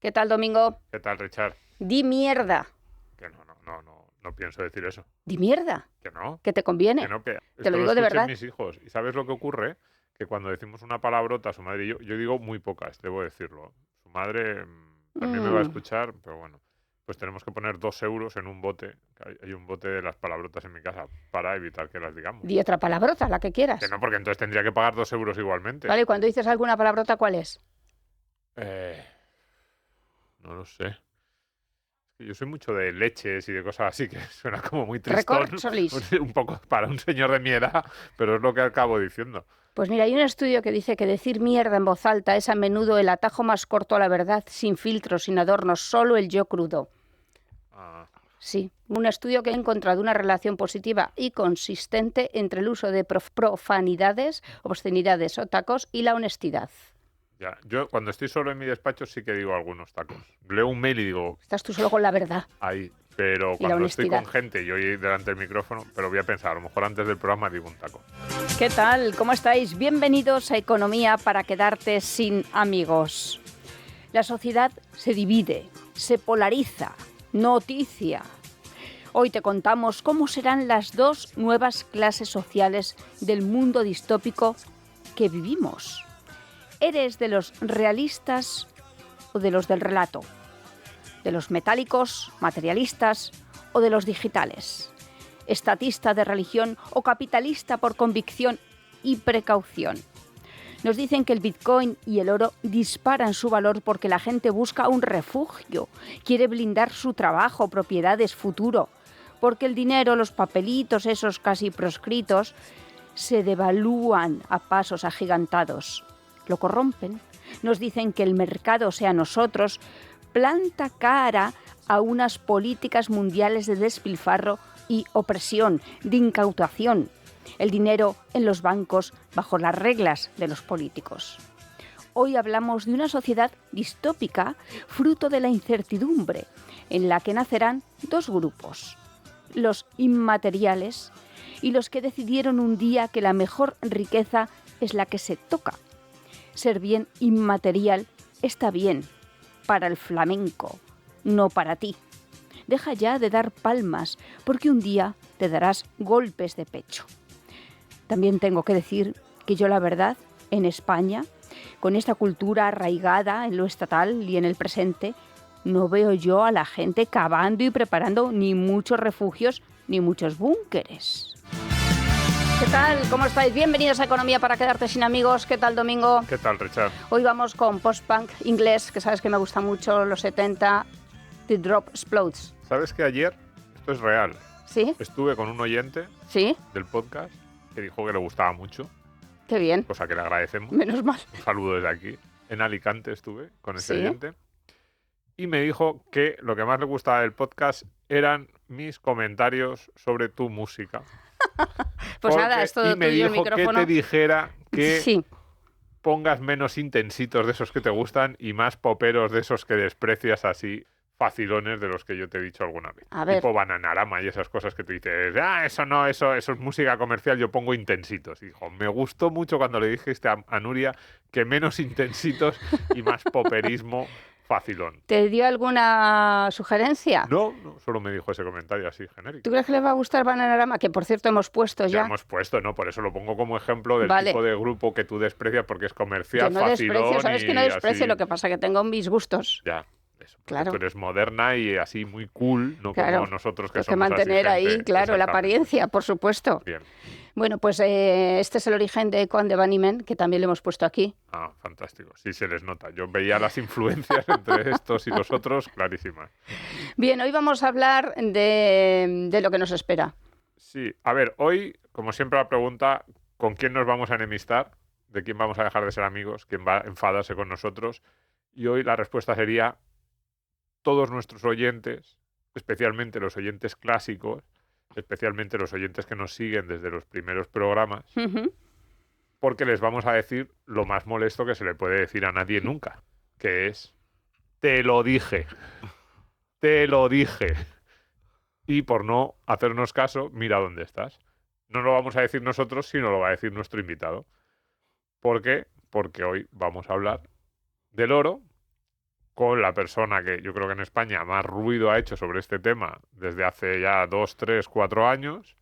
¿Qué tal, Domingo? ¿Qué tal, Richard? Di mierda. Que no pienso decir eso. Di mierda. Que no. Que te conviene. Que no, que Te lo esto digo de escuchen verdad. mis hijos. ¿Y sabes lo que ocurre? Que cuando decimos una palabrota a su madre, yo digo muy pocas, debo decirlo. Su madre también me va a escuchar, pero bueno. Pues tenemos que poner 2 euros en un bote. Hay un bote de las palabrotas en mi casa para evitar que las digamos. Di otra palabrota, la que quieras. Que no, porque entonces tendría que pagar 2 euros igualmente. Vale, cuando dices alguna palabrota, ¿cuál es? No lo sé. Yo soy mucho de leches y de cosas así, que suena como muy tristón. Recorcholis. Un poco para un señor de mi edad, pero es lo que acabo diciendo. Pues mira, hay un estudio que dice que decir mierda en voz alta es a menudo el atajo más corto a la verdad, sin filtros, sin adornos, solo el yo crudo. Ah, Sí, un estudio que ha encontrado una relación positiva y consistente entre el uso de profanidades, obscenidades o tacos y la honestidad. ya. Yo cuando estoy solo en mi despacho sí que digo algunos tacos. Leo un mail y digo, Estás tú solo con la verdad. ahí. Pero Y la cuando estoy honestidad. con gente y hoy delante del micrófono, pero voy a pensar, a lo mejor antes del programa digo un taco. ¿Qué tal? ¿Cómo estáis? Bienvenidos a Economía para quedarte sin amigos. La sociedad se divide, se polariza. Noticia. Hoy te contamos cómo serán las dos nuevas clases sociales del mundo distópico que vivimos. ¿Eres de los realistas o de los del relato? ¿De los metálicos, materialistas o de los digitales? ¿Estatista de religión o capitalista por convicción y precaución? Nos dicen que el Bitcoin y el oro disparan su valor porque la gente busca un refugio, quiere blindar su trabajo, propiedades, futuro, porque el dinero, los papelitos, esos casi proscritos, se devalúan a pasos agigantados. Lo corrompen. Nos dicen que el mercado, o sea nosotros, planta cara a unas políticas mundiales de despilfarro y opresión, de incautación. El dinero en los bancos bajo las reglas de los políticos. Hoy hablamos de una sociedad distópica, fruto de la incertidumbre, en la que nacerán dos grupos: los inmateriales y los que decidieron un día que la mejor riqueza es la que se toca. Ser bien inmaterial está bien para el flamenco, no para ti. Deja ya de dar palmas, porque un día te darás golpes de pecho. También tengo que decir que yo, la verdad, en España, con esta cultura arraigada en lo estatal y en el presente, no veo yo a la gente cavando y preparando ni muchos refugios ni muchos búnkeres. ¿Qué tal? ¿Cómo estáis? Bienvenidos a Economía para quedarte sin amigos. ¿Qué tal, Domingo? ¿Qué tal, Richard? Hoy vamos con post-punk inglés, que sabes que me gusta mucho, los 70, The Drop Explodes. ¿Sabes que ayer, esto es real, ¿Sí? estuve con un oyente ¿Sí? del podcast que dijo que le gustaba mucho, Qué bien. cosa que le agradecemos. Menos mal. Un saludo desde aquí. En Alicante estuve con ese ¿Sí? oyente. Y me dijo que lo que más le gustaba del podcast eran mis comentarios sobre tu música. Pues nada, es todo y me tuyo el dijo que micrófono. te dijera que Sí. pongas menos intensitos de esos que te gustan y más poperos de esos que desprecias así, facilones de los que yo te he dicho alguna vez. A ver. Tipo Bananarama y esas cosas que tú dices, eso no, eso es música comercial, yo pongo intensitos. Y dijo, me gustó mucho cuando le dijiste a Nuria que menos intensitos y más poperismo facilón. ¿Te dio alguna sugerencia? No, solo me dijo ese comentario así genérico. ¿Tú crees que le va a gustar Bananarama? Que por cierto hemos puesto Ya ya. hemos puesto, ¿no? Por eso lo pongo como ejemplo del Vale. tipo de grupo que tú desprecias porque es Yo comercial, no facilón desprecio, sabes que no y desprecio, así. lo que pasa que tengo mis gustos. Ya, eso. Porque Claro. tú eres moderna y así muy cool, no Claro. como nosotros que Tengo que somos mantener así ahí, gente. claro, la Exactamente. apariencia, por supuesto. Bien. Bueno, pues este es el origen de Echo and the Bunnymen, que también lo hemos puesto aquí. Ah, fantástico. Sí, se les nota. Yo veía las influencias entre estos y los otros clarísimas. Bien, hoy vamos a hablar de lo que nos espera. Sí, a ver, hoy, como siempre, la pregunta, ¿con quién nos vamos a enemistar? ¿De quién vamos a dejar de ser amigos? ¿Quién va a enfadarse con nosotros? Y hoy la respuesta sería todos nuestros oyentes, especialmente los oyentes clásicos, especialmente los oyentes que nos siguen desde los primeros programas, Ujú. porque les vamos a decir lo más molesto que se le puede decir a nadie nunca, que es, te lo dije, te lo dije. Y por no hacernos caso, mira dónde estás. No lo vamos a decir nosotros, sino lo va a decir nuestro invitado. ¿Por qué? Porque hoy vamos a hablar del oro con la persona que yo creo que en España más ruido ha hecho sobre este tema desde hace ya 2, 3, 4 años,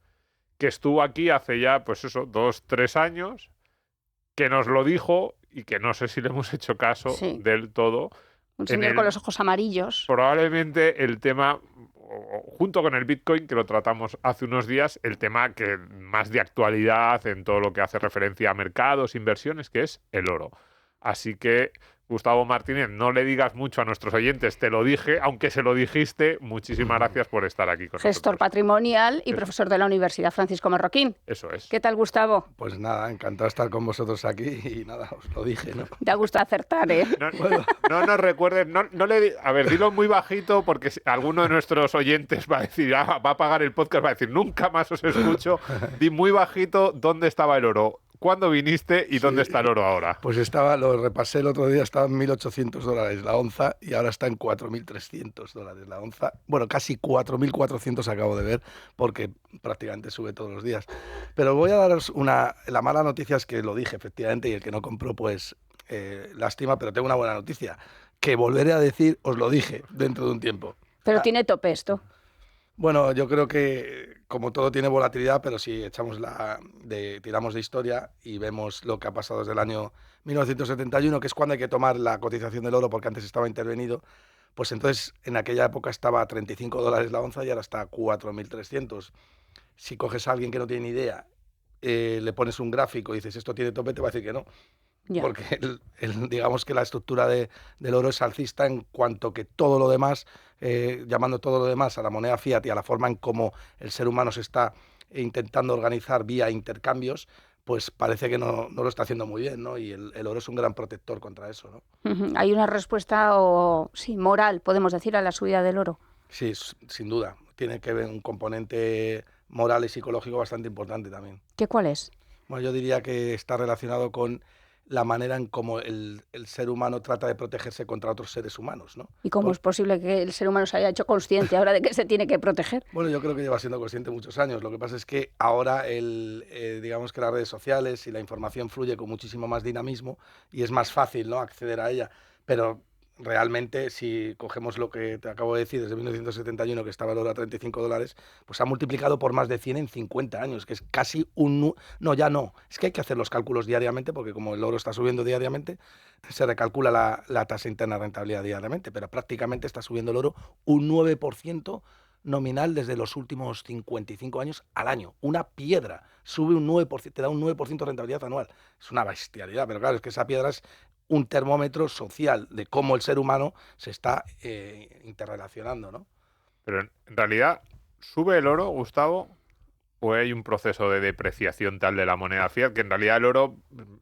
que estuvo aquí hace ya, pues eso, 2, 3 años, que nos lo dijo y que no sé si le hemos hecho caso Sí. del todo. Un señor con los ojos amarillos. Probablemente el tema, junto con el Bitcoin, que lo tratamos hace unos días, el tema que más de actualidad en todo lo que hace referencia a mercados, inversiones, que es el oro. Así que, Gustavo Martínez, no le digas mucho a nuestros oyentes, te lo dije, aunque se lo dijiste, muchísimas gracias por estar aquí con Gestor nosotros. patrimonial y profesor de la Universidad Francisco Marroquín. Eso es. ¿Qué tal, Gustavo? Pues nada, encantado de estar con vosotros aquí y nada, os lo dije, ¿no? Te gusta acertar, ¿eh? No nos recuerdes, a ver, dilo muy bajito porque alguno de nuestros oyentes va a decir, va a apagar el podcast, va a decir, nunca más os escucho. Di muy bajito dónde estaba el oro, cuándo viniste y dónde está el oro ahora. Pues lo repasé el otro día, estaba en $1.800 la onza y ahora está en $4.300 la onza. Bueno, casi 4.400 acabo de ver porque prácticamente sube todos los días. Pero voy a daros la mala noticia es que lo dije efectivamente y el que no compró pues lástima, pero tengo una buena noticia, que volveré a decir, os lo dije dentro de un tiempo. Pero tiene tope esto. Bueno, yo creo que como todo tiene volatilidad, pero si tiramos de historia y vemos lo que ha pasado desde el año 1971, que es cuando hay que tomar la cotización del oro porque antes estaba intervenido, pues entonces en aquella época estaba a $35 la onza y ahora está a 4.300. Si coges a alguien que no tiene ni idea, le pones un gráfico y dices esto tiene tope, te va a decir que no. Ya. Porque digamos que la estructura del oro es alcista en cuanto que todo lo demás, llamando todo lo demás a la moneda fiat y a la forma en cómo el ser humano se está intentando organizar vía intercambios, pues parece que no lo está haciendo muy bien, ¿no? Y el oro es un gran protector contra eso, ¿no? Hay una respuesta, moral, podemos decir, a la subida del oro. Sí, sin duda. Tiene que ver un componente moral y psicológico bastante importante también. ¿Cuál es? Bueno, yo diría que está relacionado con la manera en cómo el ser humano trata de protegerse contra otros seres humanos, ¿no? ¿Y cómo es posible que el ser humano se haya hecho consciente ahora de que se tiene que proteger? Bueno, yo creo que lleva siendo consciente muchos años. Lo que pasa es que ahora digamos que las redes sociales y la información fluye con muchísimo más dinamismo y es más fácil, ¿no?, acceder a ella. Pero realmente, si cogemos lo que te acabo de decir, desde 1971, que estaba el oro a $35, pues ha multiplicado por más de 100 en 50 años, que es casi No, ya no. Es que hay que hacer los cálculos diariamente, porque como el oro está subiendo diariamente, se recalcula la tasa interna de rentabilidad diariamente, pero prácticamente está subiendo el oro un 9% nominal desde los últimos 55 años al año. Una piedra sube un 9%, te da un 9% de rentabilidad anual. Es una bestialidad, pero claro, es que esa piedra es un termómetro social de cómo el ser humano se está interrelacionando, ¿no? Pero en realidad, ¿sube el oro, Gustavo? ¿O hay un proceso de depreciación tal de la moneda fiat? Que en realidad el oro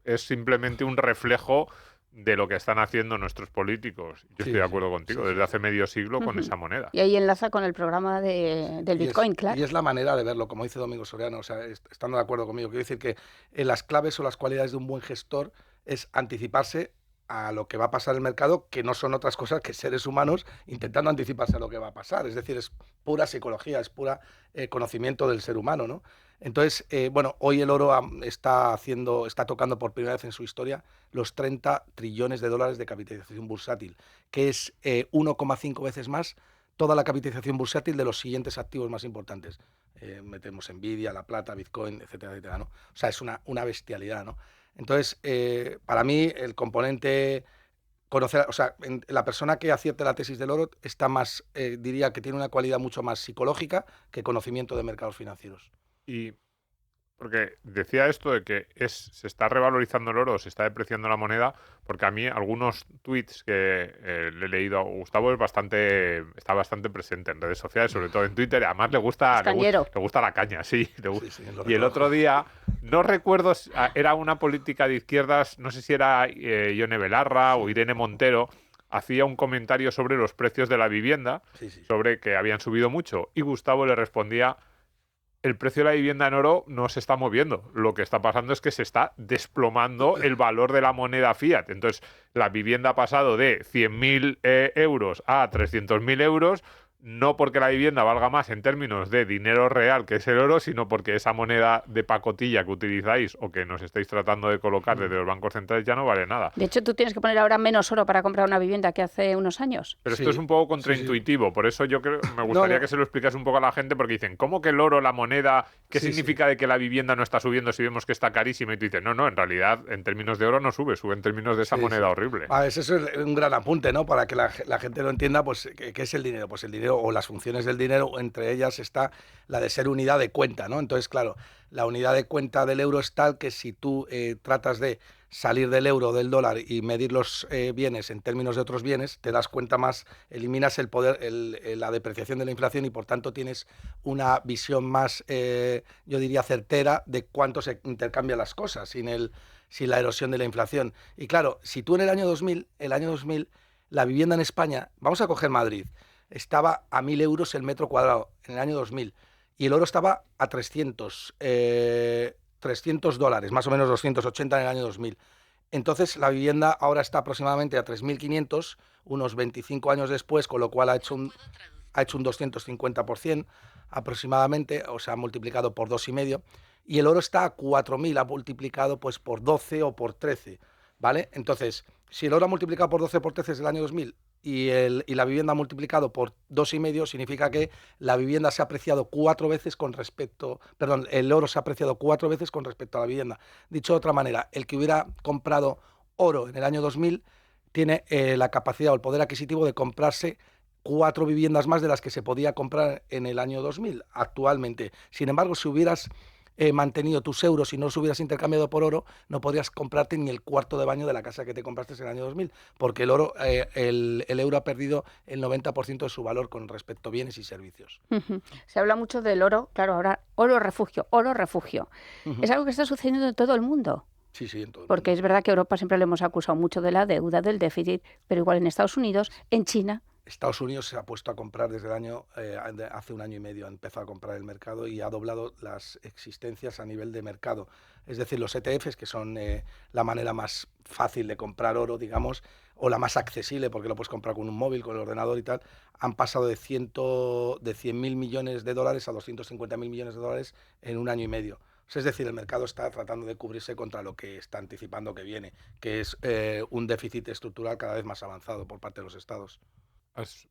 es simplemente un reflejo de lo que están haciendo nuestros políticos. Yo estoy de acuerdo contigo, desde hace medio siglo con esa moneda. Y ahí enlaza con el programa del Bitcoin, claro. Y es la manera de verlo, como dice Domingo Soriano, o sea, estando de acuerdo conmigo. Quiero decir que las claves o las cualidades de un buen gestor es anticiparse a lo que va a pasar en el mercado, que no son otras cosas que seres humanos intentando anticiparse a lo que va a pasar. Es decir, es pura psicología, es pura conocimiento del ser humano, ¿no? Entonces, bueno, hoy el oro está tocando por primera vez en su historia los 30 trillones de dólares de capitalización bursátil, que es 1,5 veces más toda la capitalización bursátil de los siguientes activos más importantes. Metemos Nvidia, la plata, Bitcoin, etcétera, etcétera, ¿no? O sea, es una bestialidad, ¿no? Entonces, para mí, el componente conocer, o sea, la persona que acierte la tesis del oro está más, diría que tiene una cualidad mucho más psicológica que conocimiento de mercados financieros. Y porque decía esto de que se está revalorizando el oro, se está depreciando la moneda, porque a mí algunos tweets que le he leído a Gustavo está bastante presente en redes sociales, sobre todo en Twitter. Además le gusta la caña, sí. Y el otro día, no recuerdo, era una política de izquierdas, no sé si era Ione Belarra o Irene Montero, hacía un comentario sobre los precios de la vivienda, sobre que habían subido mucho, y Gustavo le respondía: el precio de la vivienda en oro no se está moviendo. Lo que está pasando es que se está desplomando el valor de la moneda fiat. Entonces, la vivienda ha pasado de 100.000 euros a 300.000 euros. no porque la vivienda valga más en términos de dinero real, que es el oro, sino porque esa moneda de pacotilla que utilizáis o que nos estáis tratando de colocar desde los bancos centrales ya no vale nada. De hecho, tú tienes que poner ahora menos oro para comprar una vivienda que hace unos años. Pero esto es un poco contraintuitivo, por eso yo creo, me gustaría que se lo explicase un poco a la gente, porque dicen, ¿cómo que el oro, la moneda, qué significa de que la vivienda no está subiendo si vemos que está carísima? Y tú dices, no, en realidad, en términos de oro no sube en términos de esa moneda horrible. Eso es un gran apunte, ¿no? Para que la gente lo entienda, pues, ¿qué es el dinero? Pues el dinero o las funciones del dinero, entre ellas está la de ser unidad de cuenta, ¿no? Entonces, claro, la unidad de cuenta del euro es tal que si tú tratas de salir del euro o del dólar y medir los bienes en términos de otros bienes, te das cuenta más, eliminas el poder, la depreciación de la inflación y por tanto tienes una visión más, yo diría, certera de cuánto se intercambian las cosas sin la erosión de la inflación. Y claro, si tú en el año 2000, la vivienda en España, vamos a coger Madrid, estaba a 1.000 euros el metro cuadrado en el año 2000 y el oro estaba a 300 dólares, más o menos 280 en el año 2000. Entonces la vivienda ahora está aproximadamente a 3.500, unos 25 años después, con lo cual ha hecho un 250% aproximadamente, o sea, ha multiplicado por 2,5, y el oro está a 4.000, ha multiplicado pues por 12 o por 13, ¿vale? Entonces, si el oro ha multiplicado por 12 o por 13 desde el año 2000 y la vivienda ha multiplicado por 2,5, significa que la vivienda se ha apreciado 4 veces el oro se ha apreciado 4 veces con respecto a la vivienda. Dicho de otra manera, el que hubiera comprado oro en el año 2000 tiene la capacidad o el poder adquisitivo de comprarse 4 viviendas más de las que se podía comprar en el año 2000 actualmente. Sin embargo, si hubieras mantenido tus euros y no los hubieras intercambiado por oro, no podrías comprarte ni el cuarto de baño de la casa que te compraste en el año 2000, porque el euro ha perdido el 90% de su valor con respecto a bienes y servicios. Se habla mucho del oro, claro, ahora oro refugio. Es algo que está sucediendo en todo el mundo. Sí, en todo el porque mundo. Es verdad que a Europa siempre le hemos acusado mucho de la deuda, del déficit, pero igual en Estados Unidos, en China. Estados Unidos se ha puesto a comprar desde hace un año y medio, ha empezado a comprar el mercado y ha doblado las existencias a nivel de mercado. Es decir, los ETFs, que son la manera más fácil de comprar oro, digamos, o la más accesible, porque lo puedes comprar con un móvil, con el ordenador y tal, han pasado de 100.000 millones de dólares a 250.000 millones de dólares en un año y medio. Es decir, el mercado está tratando de cubrirse contra lo que está anticipando que viene, que es un déficit estructural cada vez más avanzado por parte de los estados. Has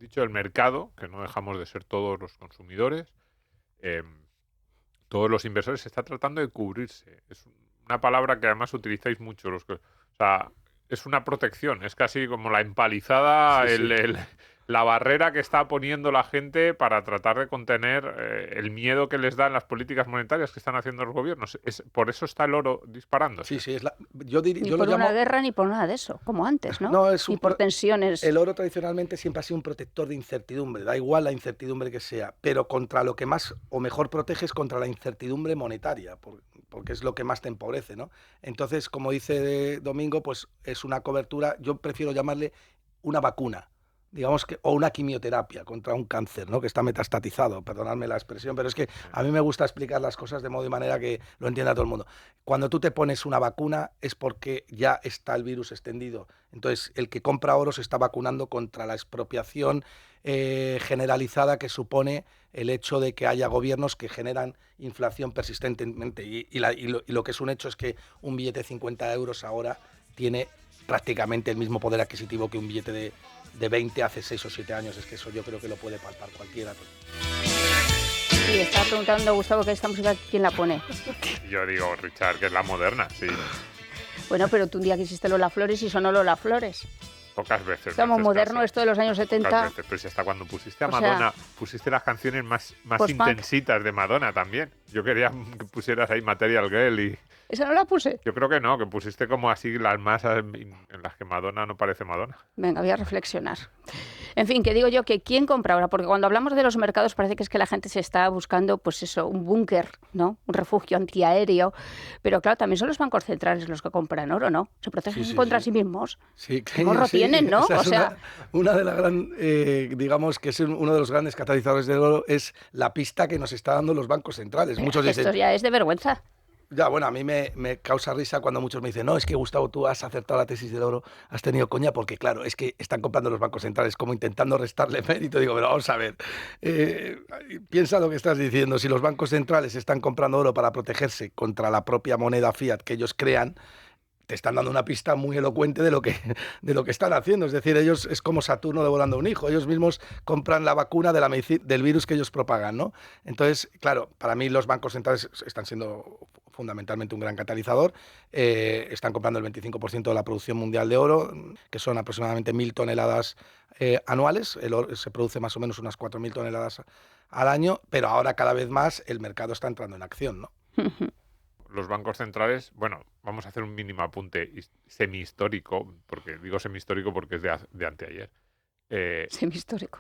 dicho el mercado, que no dejamos de ser todos los consumidores, todos los inversores, se está tratando de cubrirse. Es una palabra que además utilizáis mucho. O sea, es una protección, es casi como la empalizada, la barrera que está poniendo la gente para tratar de contener el miedo que les dan las políticas monetarias que están haciendo los gobiernos. Por eso está el oro disparándose. Sí, ni por una guerra ni por nada de eso, como antes, ¿no? Ni por tensiones. El oro tradicionalmente siempre ha sido un protector de incertidumbre, da igual la incertidumbre que sea, pero contra lo que más o mejor protege es contra la incertidumbre monetaria, porque es lo que más te empobrece, ¿no? Entonces, como dice Domingo, pues es una cobertura, yo prefiero llamarle una vacuna, digamos que, o una quimioterapia contra un cáncer, ¿no? Que está metastatizado, perdonadme la expresión, pero es que a mí me gusta explicar las cosas de modo y manera que lo entienda todo el mundo. Cuando tú te pones una vacuna es porque ya está el virus extendido. Entonces, el que compra oro se está vacunando contra la expropiación generalizada que supone el hecho de que haya gobiernos que generan inflación persistentemente. Y lo que es un hecho es que un billete de 50 euros ahora tiene prácticamente el mismo poder adquisitivo que un billete de 20 hace 6 o 7 años. Es que eso yo creo que lo puede palpar cualquiera. Sí, estaba preguntando Gustavo que esta música ¿quién la pone? Yo digo, Richard, que es la moderna, sí. Bueno, pero tú un día quisiste Lola Flores y sonó Lola Flores. Pocas veces. Estamos modernos, esto de los años 70. Pocas veces, pero si hasta cuando pusiste a Madonna, pusiste las canciones más intensitas de Madonna también. Yo quería que pusieras ahí Material Girl y... ¿Esa no la puse? Yo creo que no, que pusiste como así las más en las que Madonna no parece Madonna. Venga, voy a reflexionar. En fin, que digo yo que ¿quién compra ahora? Porque cuando hablamos de los mercados parece que es que la gente se está buscando, pues eso, un búnker, ¿no? Un refugio antiaéreo. Pero claro, también son los bancos centrales los que compran oro, ¿no? Se protegen contra sí mismos. Sí, ¿Qué morro tienen, no? O sea, una de las digamos que es uno de los grandes catalizadores del oro es la pista que nos está dando los bancos centrales. Muchos dicen, esto ya es de vergüenza. Ya, bueno, a mí me causa risa cuando muchos me dicen, no, es que Gustavo, tú has acertado la tesis del oro, has tenido coña, porque claro, es que están comprando los bancos centrales como intentando restarle mérito. Digo, pero vamos a ver, eh, piensa lo que estás diciendo. Si los bancos centrales están comprando oro para protegerse contra la propia moneda fiat que ellos crean, te están dando una pista muy elocuente de lo que están haciendo. Es decir, ellos es como Saturno devorando un hijo. Ellos mismos compran la vacuna de del virus que ellos propagan, ¿no? Entonces, claro, para mí los bancos centrales están siendo fundamentalmente un gran catalizador. Están comprando el 25% de la producción mundial de oro, que son aproximadamente 1.000 toneladas anuales. El oro se produce más o menos unas 4.000 toneladas al año, pero ahora cada vez más el mercado está entrando en acción, ¿no? Los bancos centrales, bueno, vamos a hacer un mínimo apunte semi-histórico, porque digo semi-histórico porque es de anteayer. Semi-histórico.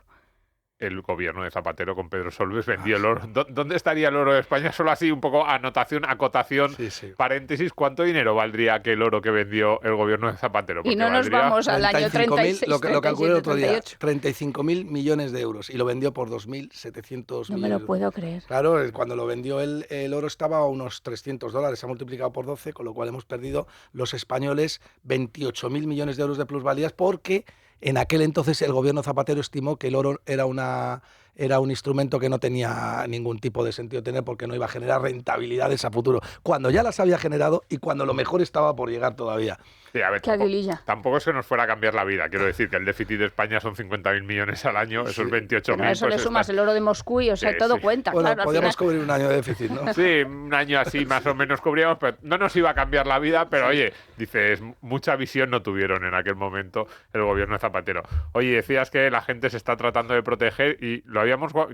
El gobierno de Zapatero con Pedro Solbes vendió el oro. ¿Dónde estaría el oro de España? Solo así, un poco acotación, Sí. paréntesis. ¿Cuánto dinero valdría aquel oro que vendió el gobierno de Zapatero? Y no nos vamos al año 36, lo calculé el otro día, 38. 35.000 millones de euros. Y lo vendió por 2.700 No me millones. lo puedo creer. Claro, cuando lo vendió el oro estaba a unos $300. Se ha multiplicado por 12, con lo cual hemos perdido los españoles 28.000 millones de euros de plusvalías, porque en aquel entonces el gobierno Zapatero estimó que el oro era un instrumento que no tenía ningún tipo de sentido tener, porque no iba a generar rentabilidades a futuro, cuando ya las había generado y cuando lo mejor estaba por llegar todavía. Sí, a ver, Qué aguililla. tampoco se nos fuera a cambiar la vida. Quiero decir que el déficit de España son 50.000 millones al año, esos 28.000. Pero eso pues le sumas el oro de Moscú y, o sea, Sí, todo sí. cuenta, Bueno, claro. Al podíamos final. cubrir un año de déficit, ¿no? Sí, un año así más o menos cubríamos, pero no nos iba a cambiar la vida, pero oye, dices, mucha visión no tuvieron en aquel momento el gobierno de Zapatero. Oye, decías que la gente se está tratando de proteger y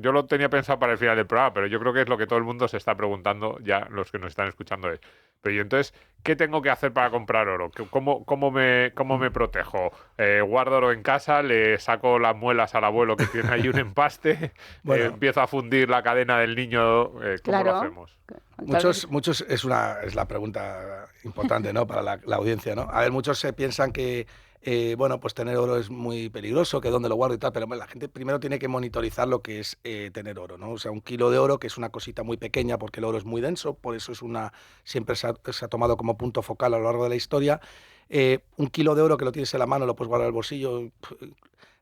yo lo tenía pensado para el final del programa, pero yo creo que es lo que todo el mundo se está preguntando, ya los que nos están escuchando es, pero yo entonces, ¿qué tengo que hacer para comprar oro? ¿Cómo me protejo? ¿Guardo oro en casa? ¿Le saco las muelas al abuelo que tiene ahí un empaste? Bueno. ¿Empiezo a fundir la cadena del niño? ¿Cómo lo hacemos? Muchos es la pregunta importante, ¿no? Para la audiencia, ¿no? A ver, muchos se piensan que bueno, pues tener oro es muy peligroso, que dónde lo guardo y tal, pero bueno, la gente primero tiene que monitorizar lo que es tener oro, ¿no? O sea, 1 kilo de oro, que es una cosita muy pequeña porque el oro es muy denso, por eso siempre se ha tomado como punto focal a lo largo de la historia. 1 kilo de oro que lo tienes en la mano, lo puedes guardar en el bolsillo,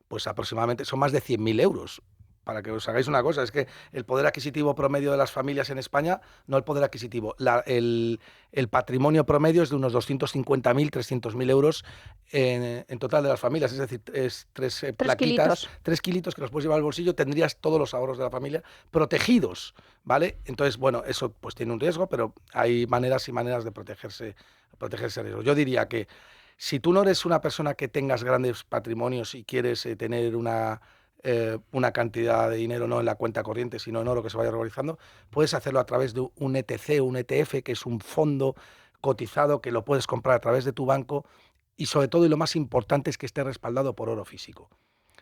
pues aproximadamente son más de 100.000 euros. Para que os hagáis una cosa, es que el poder adquisitivo promedio de las familias en España, no el poder adquisitivo, el patrimonio promedio es de unos 250.000, 300.000 euros en total de las familias. Es decir, es 3 plaquitas, 3 kilitos que los puedes llevar al bolsillo, tendrías todos los ahorros de la familia protegidos, ¿vale? Entonces, bueno, eso pues tiene un riesgo, pero hay maneras y maneras de protegerse de riesgo. Yo diría que si tú no eres una persona que tengas grandes patrimonios y quieres tener una cantidad de dinero no en la cuenta corriente, sino en oro que se vaya revalorizando, puedes hacerlo a través de un ETC, un ETF, que es un fondo cotizado que lo puedes comprar a través de tu banco y sobre todo, y lo más importante, es que esté respaldado por oro físico.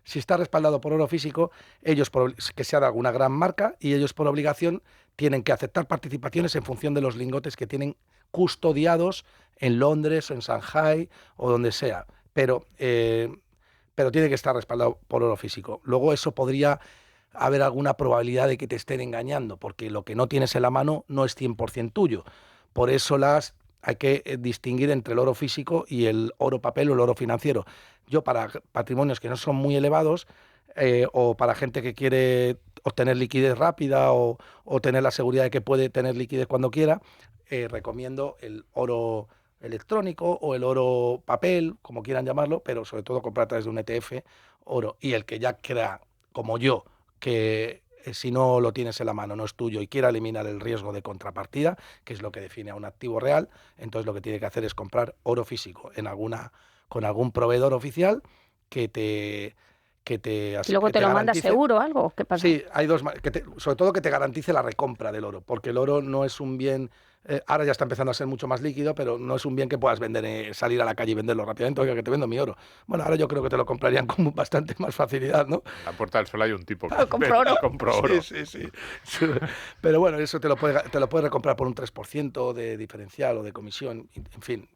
Si está respaldado por oro físico, que sea de alguna gran marca, y ellos por obligación tienen que aceptar participaciones en función de los lingotes que tienen custodiados en Londres o en Shanghai o donde sea. Pero tiene que estar respaldado por oro físico. Luego eso podría haber alguna probabilidad de que te estén engañando, porque lo que no tienes en la mano no es 100% tuyo. Por eso hay que distinguir entre el oro físico y el oro papel o el oro financiero. Yo, para patrimonios que no son muy elevados, o para gente que quiere obtener liquidez rápida o tener la seguridad de que puede tener liquidez cuando quiera, recomiendo el oro electrónico o el oro papel, como quieran llamarlo, pero sobre todo comprar a través de un ETF oro. Y el que ya crea, como yo, que si no lo tienes en la mano no es tuyo y quiera eliminar el riesgo de contrapartida, que es lo que define a un activo real, entonces lo que tiene que hacer es comprar oro físico con algún proveedor oficial que te y luego te lo manda seguro algo. ¿Qué pasa? Sí, hay dos, sobre todo que te garantice la recompra del oro, porque el oro no es un bien, ahora ya está empezando a ser mucho más líquido, pero no es un bien que puedas vender, salir a la calle y venderlo rápidamente. Oiga, que te vendo mi oro. Bueno, ahora yo creo que te lo comprarían con bastante más facilidad, ¿no? En la Puerta del Sol hay un tipo que compro oro. Sí. Pero bueno, eso te lo puede recomprar por un 3% de diferencial o de comisión, en fin.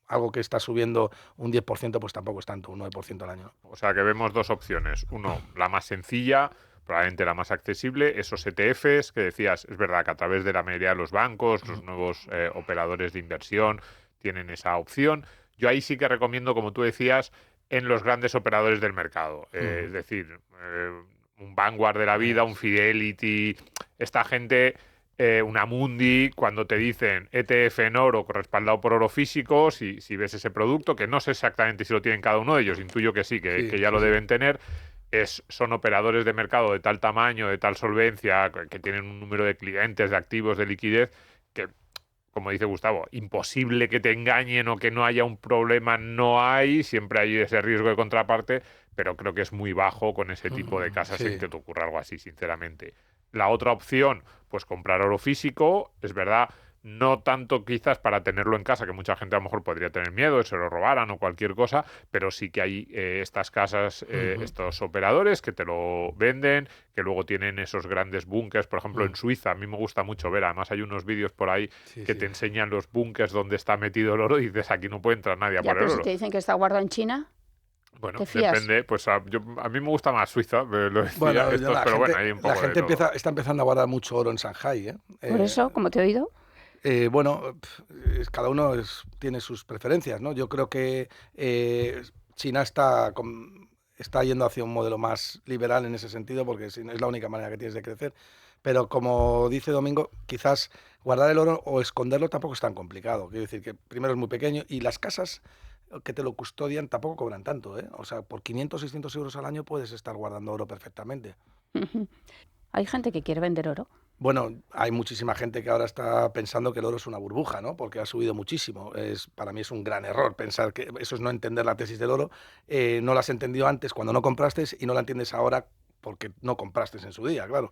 Algo que está subiendo un 10%, pues tampoco es tanto, un 9% al año. O sea que vemos dos opciones. Uno, la más sencilla, probablemente la más accesible. Esos ETFs que decías, es verdad que a través de la mayoría de los bancos, los nuevos operadores de inversión tienen esa opción. Yo ahí sí que recomiendo, como tú decías, en los grandes operadores del mercado. Es decir, un Vanguard de la vida, un Fidelity, esta gente, una Amundi, cuando te dicen ETF en oro respaldado por oro físico, si ves ese producto, que no sé exactamente si lo tienen cada uno de ellos, intuyo que sí, que ya lo deben tener, son operadores de mercado de tal tamaño, de tal solvencia, que tienen un número de clientes, de activos, de liquidez, que, como dice Gustavo, imposible que te engañen o que no haya un problema, no hay, siempre hay ese riesgo de contraparte, pero creo que es muy bajo con ese tipo de casas en que te ocurra algo así, sinceramente. La otra opción, pues comprar oro físico, es verdad, no tanto quizás para tenerlo en casa, que mucha gente a lo mejor podría tener miedo de que se lo robaran o cualquier cosa, pero sí que hay estas casas, estos operadores que te lo venden, que luego tienen esos grandes búnkers, por ejemplo en Suiza, a mí me gusta mucho ver, además hay unos vídeos por ahí que te enseñan los búnkers donde está metido el oro y dices, aquí no puede entrar nadie a por el oro. Pero si te dicen que está guardado en China... Bueno, depende, pues a mí me gusta más Suiza, lo decía, bueno, pero bueno, hay un poco la gente de todo. está empezando a guardar mucho oro en Shanghái. Por eso, como te he oído. Bueno, cada uno tiene sus preferencias, ¿no? Yo creo que China está yendo hacia un modelo más liberal en ese sentido, porque es la única manera que tienes de crecer. Pero como dice Domingo, quizás guardar el oro o esconderlo tampoco es tan complicado. Quiero decir que primero es muy pequeño y las casas que te lo custodian tampoco cobran tanto, ¿eh? O sea, por 500, 600 euros al año puedes estar guardando oro perfectamente. Hay gente que quiere vender oro. Bueno, hay muchísima gente que ahora está pensando que el oro es una burbuja, ¿no? Porque ha subido muchísimo. Para mí es un gran error pensar que eso es no entender la tesis del oro. No la has entendido antes cuando no compraste y no la entiendes ahora porque no compraste en su día, claro.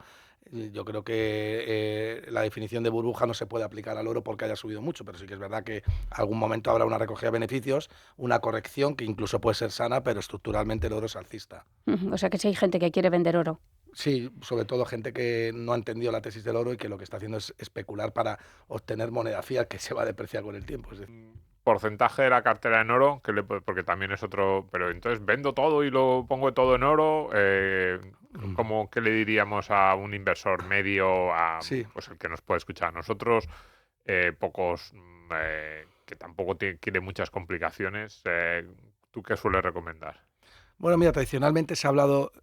Yo creo que la definición de burbuja no se puede aplicar al oro porque haya subido mucho, pero sí que es verdad que algún momento habrá una recogida de beneficios, una corrección que incluso puede ser sana, pero estructuralmente el oro es alcista. O sea que si hay gente que quiere vender oro. Sí, sobre todo gente que no ha entendido la tesis del oro y que lo que está haciendo es especular para obtener moneda fiat que se va a depreciar con el tiempo. Es decir, porcentaje de la cartera en oro, porque también es otro, pero entonces vendo todo y lo pongo todo en oro, ¿cómo que le diríamos a un inversor medio, pues el que nos puede escuchar a nosotros, pocos, que tampoco quiere muchas complicaciones? ¿Tú qué sueles recomendar? Bueno, mira, tradicionalmente se ha hablado,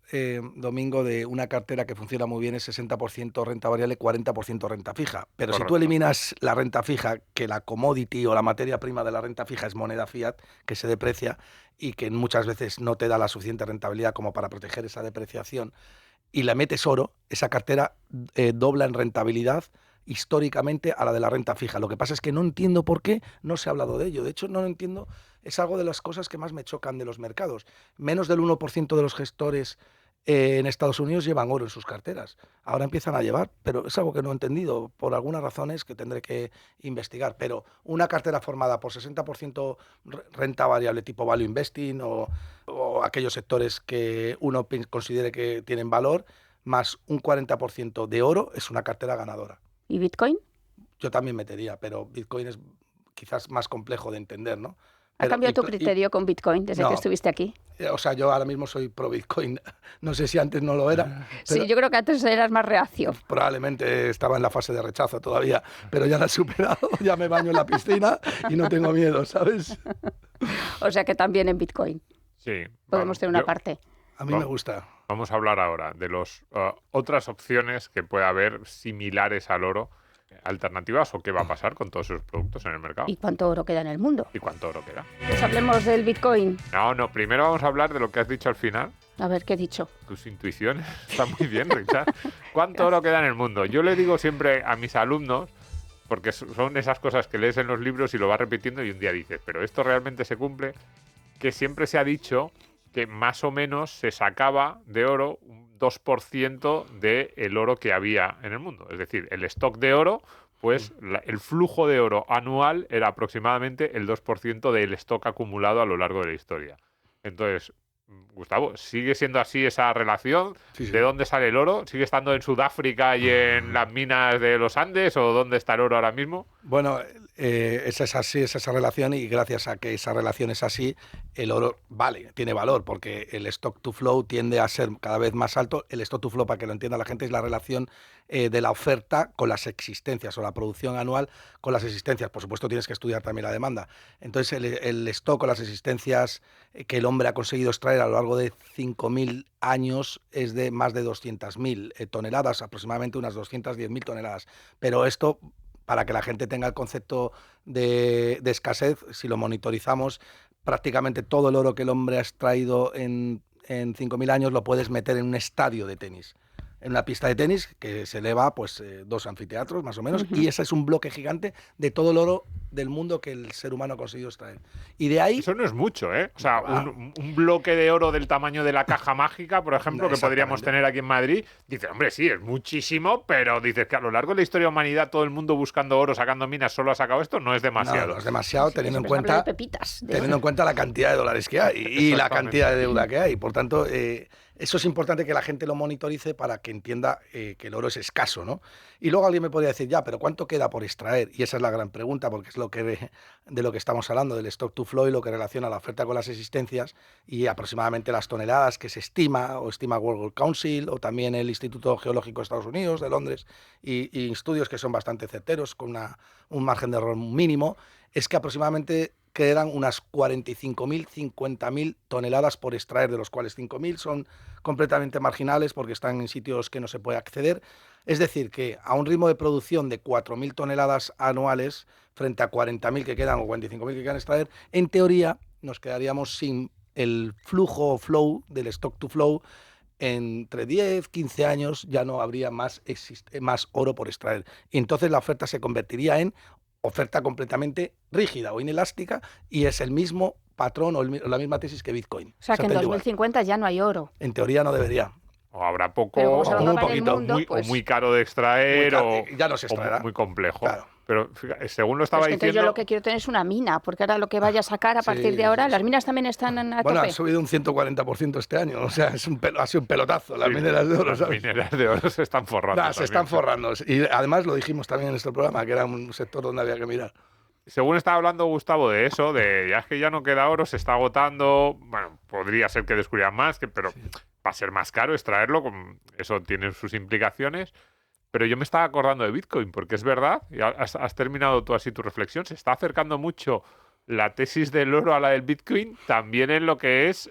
Domingo, de una cartera que funciona muy bien, es 60% renta variable, 40% renta fija. Pero Correcto. Si tú eliminas la renta fija, que la commodity o la materia prima de la renta fija es moneda fiat, que se deprecia y que muchas veces no te da la suficiente rentabilidad como para proteger esa depreciación, y le metes oro, esa cartera dobla en rentabilidad históricamente a la de la renta fija. Lo que pasa es que no entiendo por qué no se ha hablado de ello. De hecho, no lo entiendo. Es algo de las cosas que más me chocan de los mercados. Menos del 1% de los gestores en Estados Unidos llevan oro en sus carteras. Ahora empiezan a llevar, pero es algo que no he entendido por algunas razones que tendré que investigar. Pero una cartera formada por 60% renta variable tipo value investing o aquellos sectores que uno considere que tienen valor, más un 40% de oro, es una cartera ganadora. ¿Y Bitcoin? Yo también metería, pero Bitcoin es quizás más complejo de entender, ¿no? ¿Ha cambiado tu criterio con Bitcoin desde que estuviste aquí? O sea, yo ahora mismo soy pro Bitcoin. No sé si antes no lo era. Sí, yo creo que antes eras más reacio. Probablemente estaba en la fase de rechazo todavía, pero ya la he superado, ya me baño en la piscina y no tengo miedo, ¿sabes? O sea que también en Bitcoin. Sí. Podemos tener una parte. A mí me gusta. Vamos a hablar ahora de las otras opciones que puede haber similares al oro, alternativas, o qué va a pasar con todos esos productos en el mercado. ¿Y cuánto oro queda en el mundo? ¿Y cuánto oro queda? Pues hablemos del Bitcoin. No, primero vamos a hablar de lo que has dicho al final. A ver, ¿qué he dicho? Tus intuiciones están muy bien, Richard. ¿Cuánto oro queda en el mundo? Yo le digo siempre a mis alumnos, porque son esas cosas que lees en los libros y lo vas repitiendo y un día dices, ¿pero esto realmente se cumple? Que siempre se ha dicho que más o menos se sacaba de oro un 2% del oro que había en el mundo. Es decir, el stock de oro, pues el flujo de oro anual era aproximadamente el 2% del stock acumulado a lo largo de la historia. Entonces, Gustavo, ¿sigue siendo así esa relación? Sí. ¿De dónde sale el oro? ¿Sigue estando en Sudáfrica y en las minas de los Andes? ¿O dónde está el oro ahora mismo? Bueno, es así, es esa relación, y gracias a que esa relación es así, el oro tiene valor, porque el stock to flow tiende a ser cada vez más alto. El stock to flow, para que lo entienda la gente, es la relación de la oferta con las existencias, o la producción anual con las existencias. Por supuesto, tienes que estudiar también la demanda. Entonces, el stock o las existencias que el hombre ha conseguido extraer a lo largo de 5.000 años es de más de 200.000 toneladas, aproximadamente unas 210.000 toneladas. Pero esto, para que la gente tenga el concepto de escasez, si lo monitorizamos, prácticamente todo el oro que el hombre ha extraído en 5.000 años lo puedes meter en un estadio de tenis. En una pista de tenis que se eleva 2 anfiteatros más o menos, y ese es un bloque gigante de todo el oro del mundo que el ser humano ha conseguido extraer. Y de ahí... Eso no es mucho, ¿eh? O sea, un bloque de oro del tamaño de la caja mágica, por ejemplo, que podríamos tener aquí en Madrid, dice, hombre, sí, es muchísimo, pero dices que a lo largo de la historia de la humanidad todo el mundo buscando oro, sacando minas, solo ha sacado esto, no es demasiado. No es demasiado, Sí, teniendo en siempre se habla cuenta de pepitas, teniendo en cuenta la cantidad de dólares que hay y la cantidad de deuda que hay. Por tanto, eso es importante que la gente lo monitorice para que entienda que el oro es escaso, ¿no? Y luego alguien me podría decir, ya, pero ¿cuánto queda por extraer? Y esa es la gran pregunta, porque es de lo que estamos hablando, del stock to flow, y lo que relaciona la oferta con las existencias, y aproximadamente las toneladas que se estima, o estima World Gold Council, o también el Instituto Geológico de Estados Unidos, de Londres, y estudios que son bastante certeros, con un margen de error mínimo, es que aproximadamente quedan unas 45.000, 50.000 toneladas por extraer, de los cuales 5.000 son completamente marginales porque están en sitios que no se puede acceder. Es decir, que a un ritmo de producción de 4.000 toneladas anuales frente a 40.000 que quedan o 45.000 que quedan extraer, en teoría nos quedaríamos sin el flujo o flow del stock to flow. Entre 10, 15 años ya no habría más oro por extraer. Y entonces la oferta se convertiría en oferta completamente rígida o inelástica, y es el mismo patrón o la misma tesis que Bitcoin. O sea, que en 2050 ya no hay oro. En teoría no debería. O habrá poco, o muy poquito. O muy caro de extraer, ya no se extraerá. O muy complejo. Claro. Pero fíjate, según lo estaba diciendo... Yo lo que quiero tener es una mina, porque ahora lo que vaya a sacar a partir de ahora, las minas también están a tope. Bueno, han subido un 140% este año, o sea, ha sido un pelotazo, las mineras de oro, ¿sabes? Las mineras de oro se están forrando. Se están forrando, y además lo dijimos también en nuestro programa, que era un sector donde había que mirar. Según estaba hablando Gustavo de eso, de ya es que ya no queda oro, se está agotando, bueno, podría ser que descubrieran más, pero va a ser más caro extraerlo, eso tiene sus implicaciones. Pero yo me estaba acordando de Bitcoin, porque es verdad, y has terminado tú así tu reflexión, se está acercando mucho la tesis del oro a la del Bitcoin, también en lo que es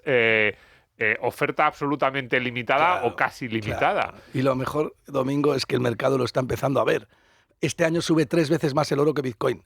oferta absolutamente limitada o casi limitada. Claro. Y lo mejor, Domingo, es que el mercado lo está empezando a ver. Este año sube 3 veces más el oro que Bitcoin.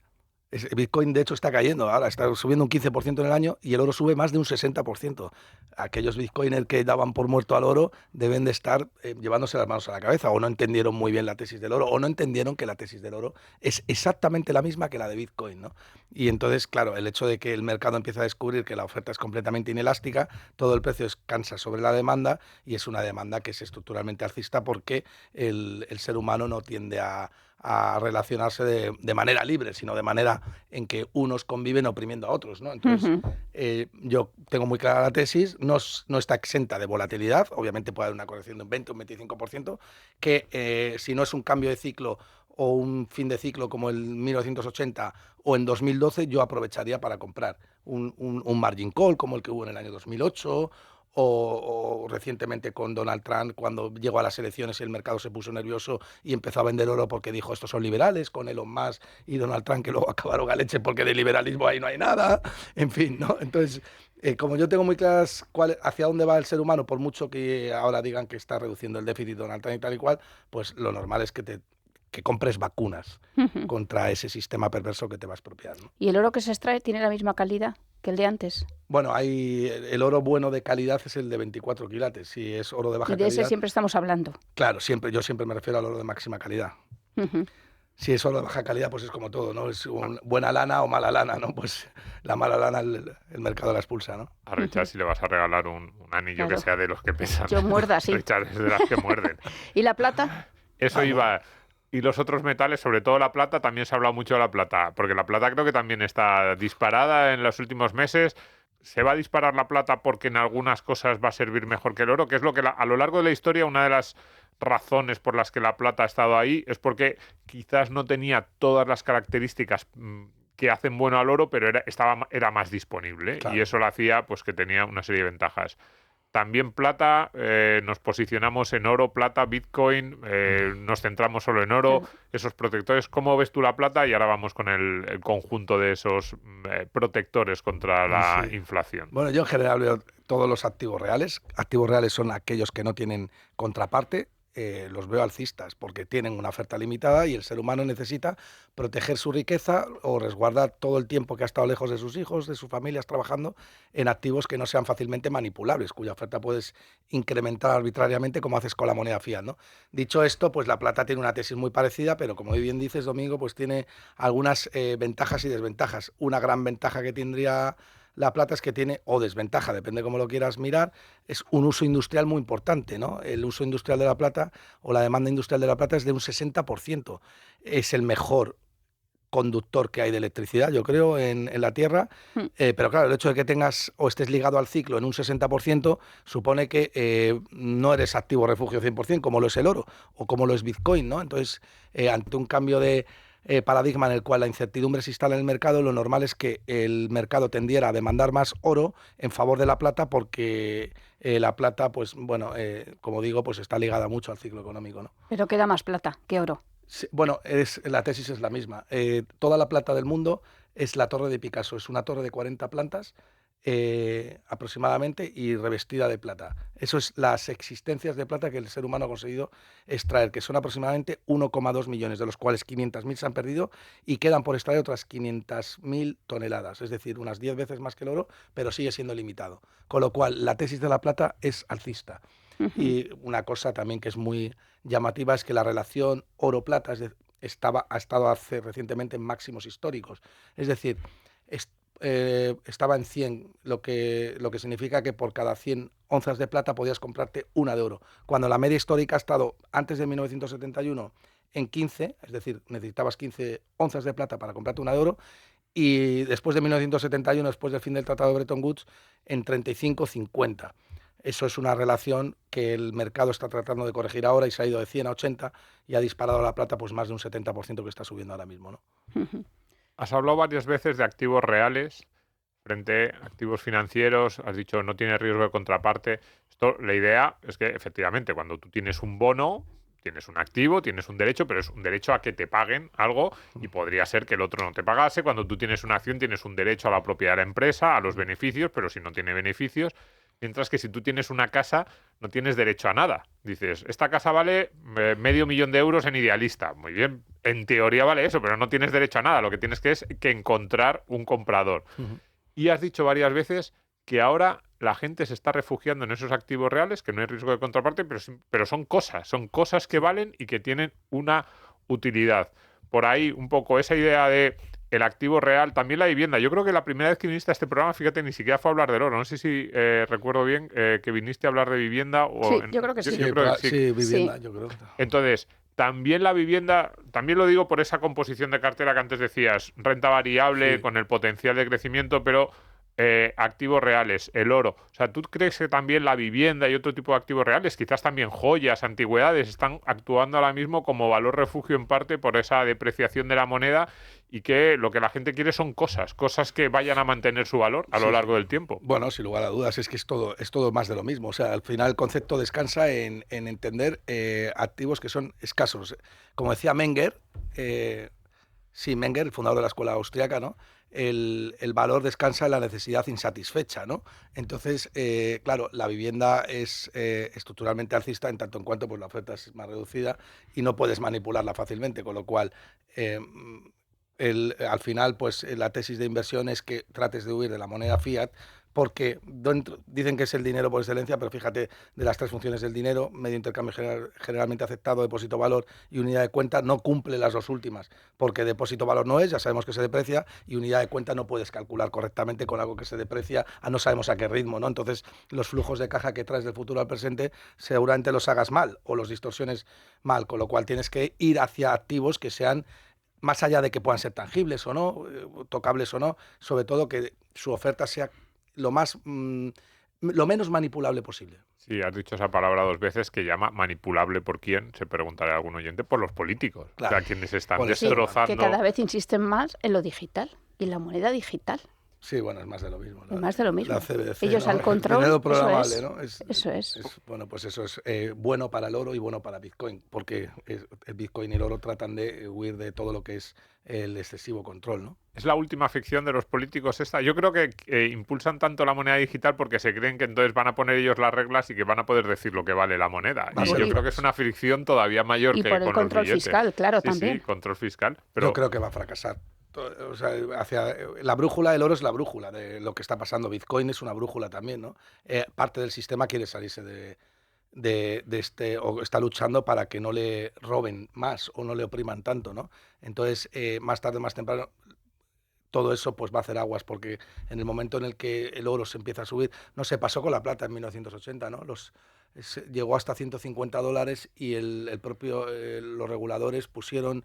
Bitcoin, de hecho, está cayendo. Ahora está subiendo un 15% en el año, y el oro sube más de un 60%. Aquellos bitcoiners que daban por muerto al oro deben de estar llevándose las manos a la cabeza, o no entendieron muy bien la tesis del oro, o no entendieron que la tesis del oro es exactamente la misma que la de Bitcoin, ¿no? Y entonces, claro, el hecho de que el mercado empiece a descubrir que la oferta es completamente inelástica, todo el precio descansa sobre la demanda, y es una demanda que es estructuralmente alcista, porque el ser humano no tiende a relacionarse de manera libre, sino de manera en que unos conviven oprimiendo a otros, ¿no? Entonces, yo tengo muy clara la tesis, no está exenta de volatilidad, obviamente puede haber una corrección de un 20 o un 25%, que si no es un cambio de ciclo o un fin de ciclo como el 1980 o en 2012, yo aprovecharía para comprar un margin call como el que hubo en el año 2008, o recientemente con Donald Trump, cuando llegó a las elecciones y el mercado se puso nervioso y empezó a vender oro porque dijo estos son liberales, con Elon Musk y Donald Trump, que luego acabaron a leche porque de liberalismo ahí no hay nada, en fin, ¿no? Entonces, como yo tengo muy claras hacia dónde va el ser humano, por mucho que ahora digan que está reduciendo el déficit Donald Trump y tal y cual, pues lo normal es que compres vacunas contra ese sistema perverso que te va a expropiar, ¿no? ¿Y el oro que se extrae tiene la misma calidad que el de antes? Bueno, el oro bueno de calidad es el de 24 quilates. Si es oro de baja calidad... Y de ese siempre estamos hablando. Claro, yo siempre me refiero al oro de máxima calidad. Si es oro de baja calidad, pues es como todo, ¿no? Es buena lana o mala lana, ¿no? Pues la mala lana el mercado la expulsa, ¿no? A Richard, si le vas a regalar un anillo que sea de los que pesan. Yo muerda, sí. Richard es de las que muerden. ¿Y la plata? Eso iba... Y los otros metales, sobre todo la plata, también se ha hablado mucho de la plata, porque la plata creo que también está disparada en los últimos meses. ¿se va a disparar la plata porque en algunas cosas va a servir mejor que el oro? Que es lo que a lo largo de la historia, una de las razones por las que la plata ha estado ahí es porque quizás no tenía todas las características que hacen bueno al oro, pero era más disponible. Claro. Y eso lo hacía pues que tenía una serie de ventajas. También plata, nos posicionamos en oro, plata, Bitcoin, nos centramos solo en oro, esos protectores. ¿Cómo ves tú la plata? Y ahora vamos con el conjunto de esos protectores contra la inflación. Bueno, yo en general veo todos los activos reales. Activos reales son aquellos que no tienen contraparte. Los veo alcistas porque tienen una oferta limitada y el ser humano necesita proteger su riqueza o resguardar todo el tiempo que ha estado lejos de sus hijos, de sus familias, trabajando en activos que no sean fácilmente manipulables, cuya oferta puedes incrementar arbitrariamente como haces con la moneda fiat, ¿no? Dicho esto, pues la plata tiene una tesis muy parecida, pero como bien dices, Domingo, pues tiene algunas ventajas y desventajas. Una gran ventaja que tendría la plata es que tiene, o desventaja, depende cómo lo quieras mirar, es un uso industrial muy importante, ¿no? El uso industrial de la plata o la demanda industrial de la plata es de un 60%. Es el mejor conductor que hay de electricidad, yo creo, en la Tierra. Pero claro, el hecho de que tengas o estés ligado al ciclo en un 60% supone que no eres activo refugio 100%, como lo es el oro o como lo es Bitcoin, ¿no? Entonces, ante un cambio de paradigma en el cual la incertidumbre se instala en el mercado, lo normal es que el mercado tendiera a demandar más oro en favor de la plata porque la plata, pues bueno, como digo, pues está ligada mucho al ciclo económico, ¿no? Pero queda más plata que oro. Sí, bueno, la tesis es la misma. Toda la plata del mundo es la torre de Picasso. Es una torre de 40 plantas aproximadamente y revestida de plata. Eso es las existencias de plata que el ser humano ha conseguido extraer, que son aproximadamente 1,2 millones, de los cuales 500.000 se han perdido y quedan por extraer otras 500.000 toneladas, es decir, unas 10 veces más que el oro, pero sigue siendo limitado. Con lo cual, la tesis de la plata es alcista. Y una cosa también que es muy llamativa es que la relación oro-plata ha estado recientemente en máximos históricos. Es decir, estaba en 100, lo que significa que por cada 100 onzas de plata podías comprarte una de oro. Cuando la media histórica ha estado antes de 1971 en 15, es decir, necesitabas 15 onzas de plata para comprarte una de oro, y después de 1971, después del fin del Tratado de Bretton Woods, en 35-50. Eso es una relación que el mercado está tratando de corregir ahora y se ha ido de 100 a 80 y ha disparado la plata pues más de un 70% que está subiendo ahora mismo, ¿no? Has hablado varias veces de activos reales frente a activos financieros, has dicho no tiene riesgo de contraparte. La idea es que efectivamente cuando tú tienes un bono, tienes un activo, tienes un derecho, pero es un derecho a que te paguen algo y podría ser que el otro no te pagase. Cuando tú tienes una acción, tienes un derecho a la propiedad de la empresa, a los beneficios, pero si no tiene beneficios. Mientras que si tú tienes una casa, no tienes derecho a nada. Dices, esta casa vale €500.000 en Idealista. Muy bien, en teoría vale eso, pero no tienes derecho a nada. Lo que tienes que es que encontrar un comprador. Y has dicho varias veces que ahora la gente se está refugiando en esos activos reales, que no hay riesgo de contraparte, pero son cosas que valen y que tienen una utilidad. Por ahí un poco esa idea de el activo real, también la vivienda. Yo creo que la primera vez que viniste a este programa, fíjate, ni siquiera fue a hablar del oro. No sé si recuerdo bien que viniste a hablar de vivienda. Sí, yo creo que sí. Yo creo que sí. Sí, vivienda, Sí. yo creo. Entonces, también la vivienda, también lo digo por esa composición de cartera que antes decías, renta variable Sí. con el potencial de crecimiento, pero activos reales, el oro. O sea, ¿tú crees que también la vivienda y otro tipo de activos reales, quizás también joyas, antigüedades, están actuando ahora mismo como valor refugio en parte por esa depreciación de la moneda y que lo que la gente quiere son cosas que vayan a mantener su valor a lo largo del tiempo? Bueno, sin lugar a dudas, es que es todo más de lo mismo. O sea, al final el concepto descansa en entender activos que son escasos. Como decía Menger, Menger, el fundador de la escuela austriaca, ¿no? El valor descansa en la necesidad insatisfecha, ¿no? Entonces, claro, la vivienda es estructuralmente alcista en tanto en cuanto pues, la oferta es más reducida y no puedes manipularla fácilmente, con lo cual al final pues la tesis de inversión es que trates de huir de la moneda fiat porque dicen que es el dinero por excelencia, pero fíjate, de las tres funciones del dinero, medio intercambio generalmente aceptado, depósito valor y unidad de cuenta, no cumple las dos últimas, porque depósito valor no es, ya sabemos que se deprecia, y unidad de cuenta no puedes calcular correctamente con algo que se deprecia, no sabemos a qué ritmo, ¿no? Entonces, los flujos de caja que traes del futuro al presente seguramente los hagas mal o los distorsiones mal, con lo cual tienes que ir hacia activos que sean más allá de que puedan ser tangibles o no, tocables o no, sobre todo que su oferta sea lo menos manipulable posible. Sí, has dicho esa palabra 2 veces, que llama manipulable por quién, se preguntará algún oyente, por los políticos. Claro. O sea, quienes están Por eso, destrozando... Que cada vez insisten más en lo digital y en la moneda digital. Sí, bueno, es más de lo mismo. Es más de lo mismo. La CBDC, Ellos ¿no? al control, Dinero eso programable, es. ¿no? Eso es. Bueno, pues eso es bueno para el oro y bueno para Bitcoin, porque el Bitcoin y el oro tratan de huir de todo lo que es el excesivo control, ¿no? Es la última ficción de los políticos esta. Yo creo que impulsan tanto la moneda digital porque se creen que entonces van a poner ellos las reglas y que van a poder decir lo que vale la moneda. Y yo creo que es una fricción todavía mayor Y que por el con control los billetes. fiscal, claro, Sí, también. Sí, control fiscal. Pero Yo creo que va a fracasar. O sea, la brújula del oro es la brújula de lo que está pasando. Bitcoin es una brújula también, ¿no? Parte del sistema quiere salirse de este, o está luchando para que no le roben más o no le opriman tanto, ¿no? Entonces, más tarde, más temprano, todo eso pues va a hacer aguas, porque en el momento en el que el oro se empieza a subir, no sé, pasó con la plata en 1980, ¿no? Llegó hasta $150 y los reguladores pusieron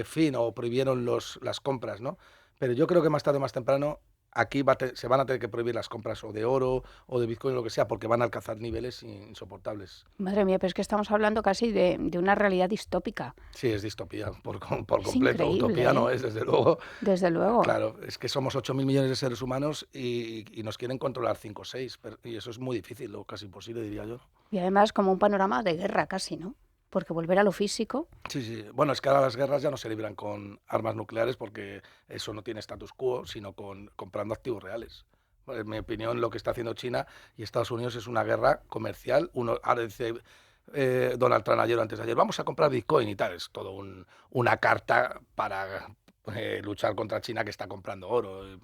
fin o prohibieron las compras, ¿no? Pero yo creo que más tarde o más temprano aquí se van a tener que prohibir las compras o de oro o de Bitcoin o lo que sea, porque van a alcanzar niveles insoportables. Madre mía, pero es que estamos hablando casi de una realidad distópica. Sí, es distopía por Es completo. increíble, Utopía no es, desde luego. Desde luego. Claro, es que somos 8.000 millones de seres humanos y nos quieren controlar 5 o 6, y eso es muy difícil, o casi imposible, diría yo. Y además como un panorama de guerra casi, ¿no? Porque volver a lo físico... Sí, sí. Bueno, es que ahora las guerras ya no se libran con armas nucleares porque eso no tiene status quo, sino comprando activos reales. En mi opinión, lo que está haciendo China y Estados Unidos es una guerra comercial. Ahora dice Donald Trump antes de ayer, vamos a comprar Bitcoin y tal. Es todo una carta para luchar contra China, que está comprando oro.